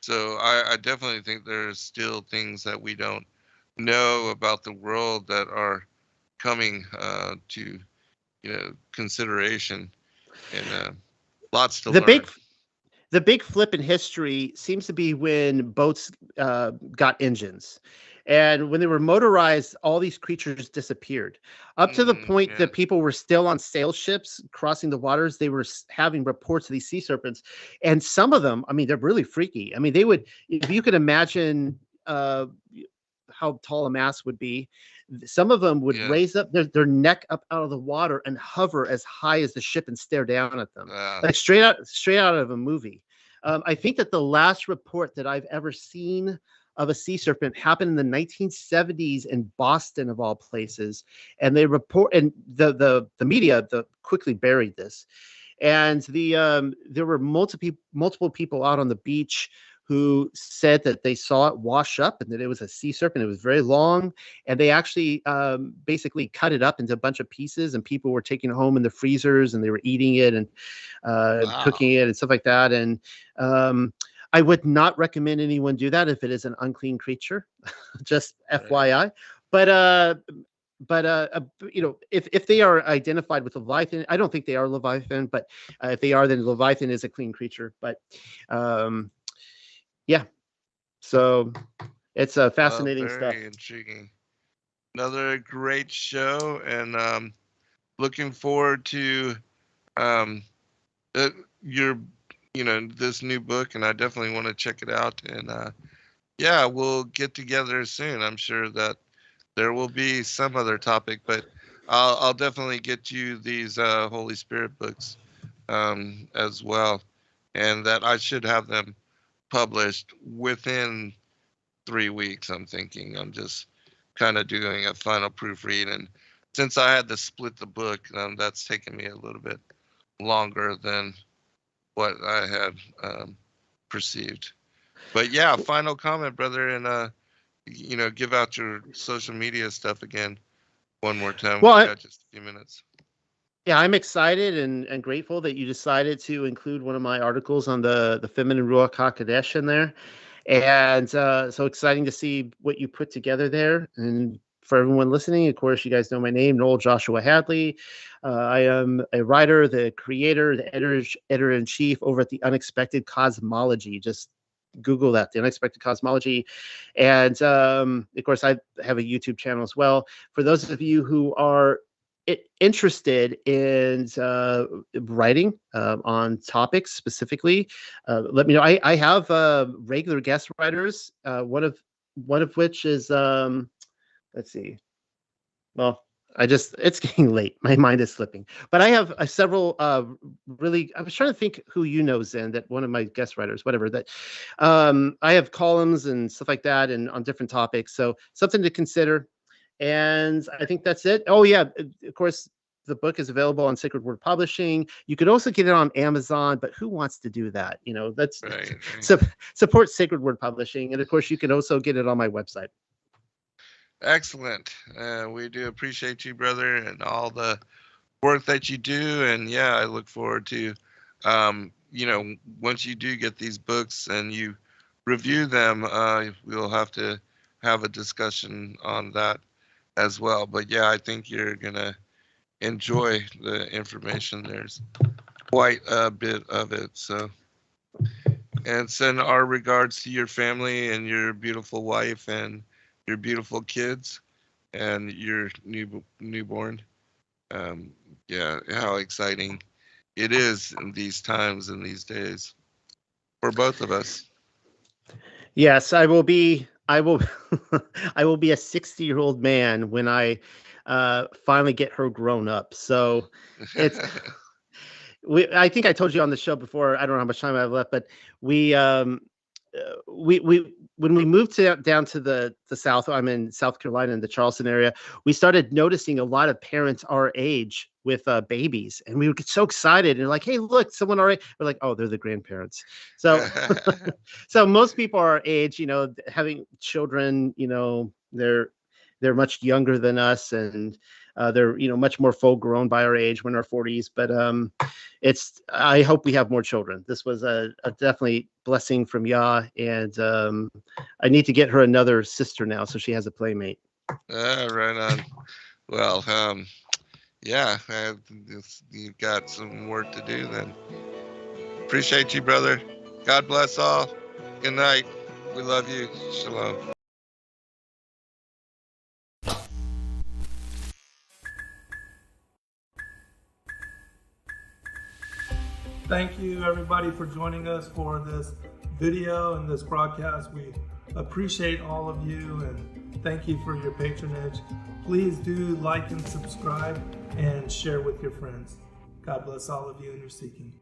so I definitely think there's still things that we don't know about the world that are coming to consideration, and lots to The learn. big flip in history seems to be when boats got engines. And when they were motorized, all these creatures disappeared. Up to the point Yeah. that people were still on sail ships crossing the waters, they were having reports of these sea serpents. And some of them, I mean, they're really freaky. I mean, they would, if you could imagine how tall a mast would be, some of them would Yeah. raise up their neck up out of the water and hover as high as the ship and stare down at them, like straight out of a movie. I think that the last report that I've ever seen of a sea serpent happened in the 1970s in Boston, of all places, and they report, and the media quickly buried this, and there were multiple people out on the beach who said that they saw it wash up and that it was a sea serpent. It was very long, and they actually basically cut it up into a bunch of pieces, and people were taking it home in the freezers and they were eating it and cooking it and stuff like that. And I would not recommend anyone do that if it is an unclean creature, just FYI. But if they are identified with Leviathan, I don't think they are Leviathan, but if they are, then Leviathan is a clean creature. But yeah, so it's a fascinating stuff. Very intriguing. Another great show, and looking forward to your this new book, and I definitely want to check it out. And yeah, we'll get together soon. I'm sure that there will be some other topic, but I'll definitely get you these Holy Spirit books as well, and that I should have them published within 3 weeks. I'm thinking I'm just kind of doing a final proofread, and since I had to split the book, that's taken me a little bit longer than what I had perceived. But yeah, final comment, brother, and give out your social media stuff again one more time. Well, We've got just a few minutes. Yeah, I'm excited and grateful that you decided to include one of my articles on the feminine Ruach HaKodesh in there. And so exciting to see what you put together there. And for everyone listening, of course, you guys know my name, Noel Joshua Hadley. I am a writer, the creator, the editor-in-chief over at the Unexpected Cosmology. Just Google that, the Unexpected Cosmology. And of course, I have a YouTube channel as well. For those of you who are interested in writing on topics specifically, let me know. I have regular guest writers, one of which is let's see. Well, it's getting late. My mind is slipping. But I have several really, I was trying to think who Zen, that one of my guest writers, whatever, that I have columns and stuff like that and on different topics. So something to consider. And I think that's it. Oh yeah, of course, the book is available on Sacred Word Publishing. You could also get it on Amazon, but who wants to do that? That's right. Support Sacred Word Publishing. And of course, you can also get it on my website. Excellent. We do appreciate you, brother, and all the work that you do. And yeah, I look forward to, once you do get these books and you review them, we'll have to have a discussion on that as well. But yeah, I think you're gonna enjoy the information. There's quite a bit of it. So, and send our regards to your family and your beautiful wife and your beautiful kids and your newborn. Yeah, how exciting it is in these times and these days for both of us. Yes, I will be I will be a 60-year-old man when I finally get her grown up. So it's I think I told you on the show before, I don't know how much time I have left, but we when we moved down to the South, I'm in South Carolina in the Charleston area, we started noticing a lot of parents our age with babies, and we would get so excited and like, hey, look, someone our age. We're like, oh, they're the grandparents. So so most people our age, having children, they're much younger than us, and They're, much more full grown by our age. We're in our 40s, but I hope we have more children. This was a definitely blessing from Yah, and I need to get her another sister now, so she has a playmate. Right on. Well, yeah, you've got some work to do then. Appreciate you, brother. God bless all. Good night. We love you. Shalom. Thank you, everybody, for joining us for this video and this broadcast. We appreciate all of you, and thank you for your patronage. Please do like and subscribe and share with your friends. God bless all of you in your seeking.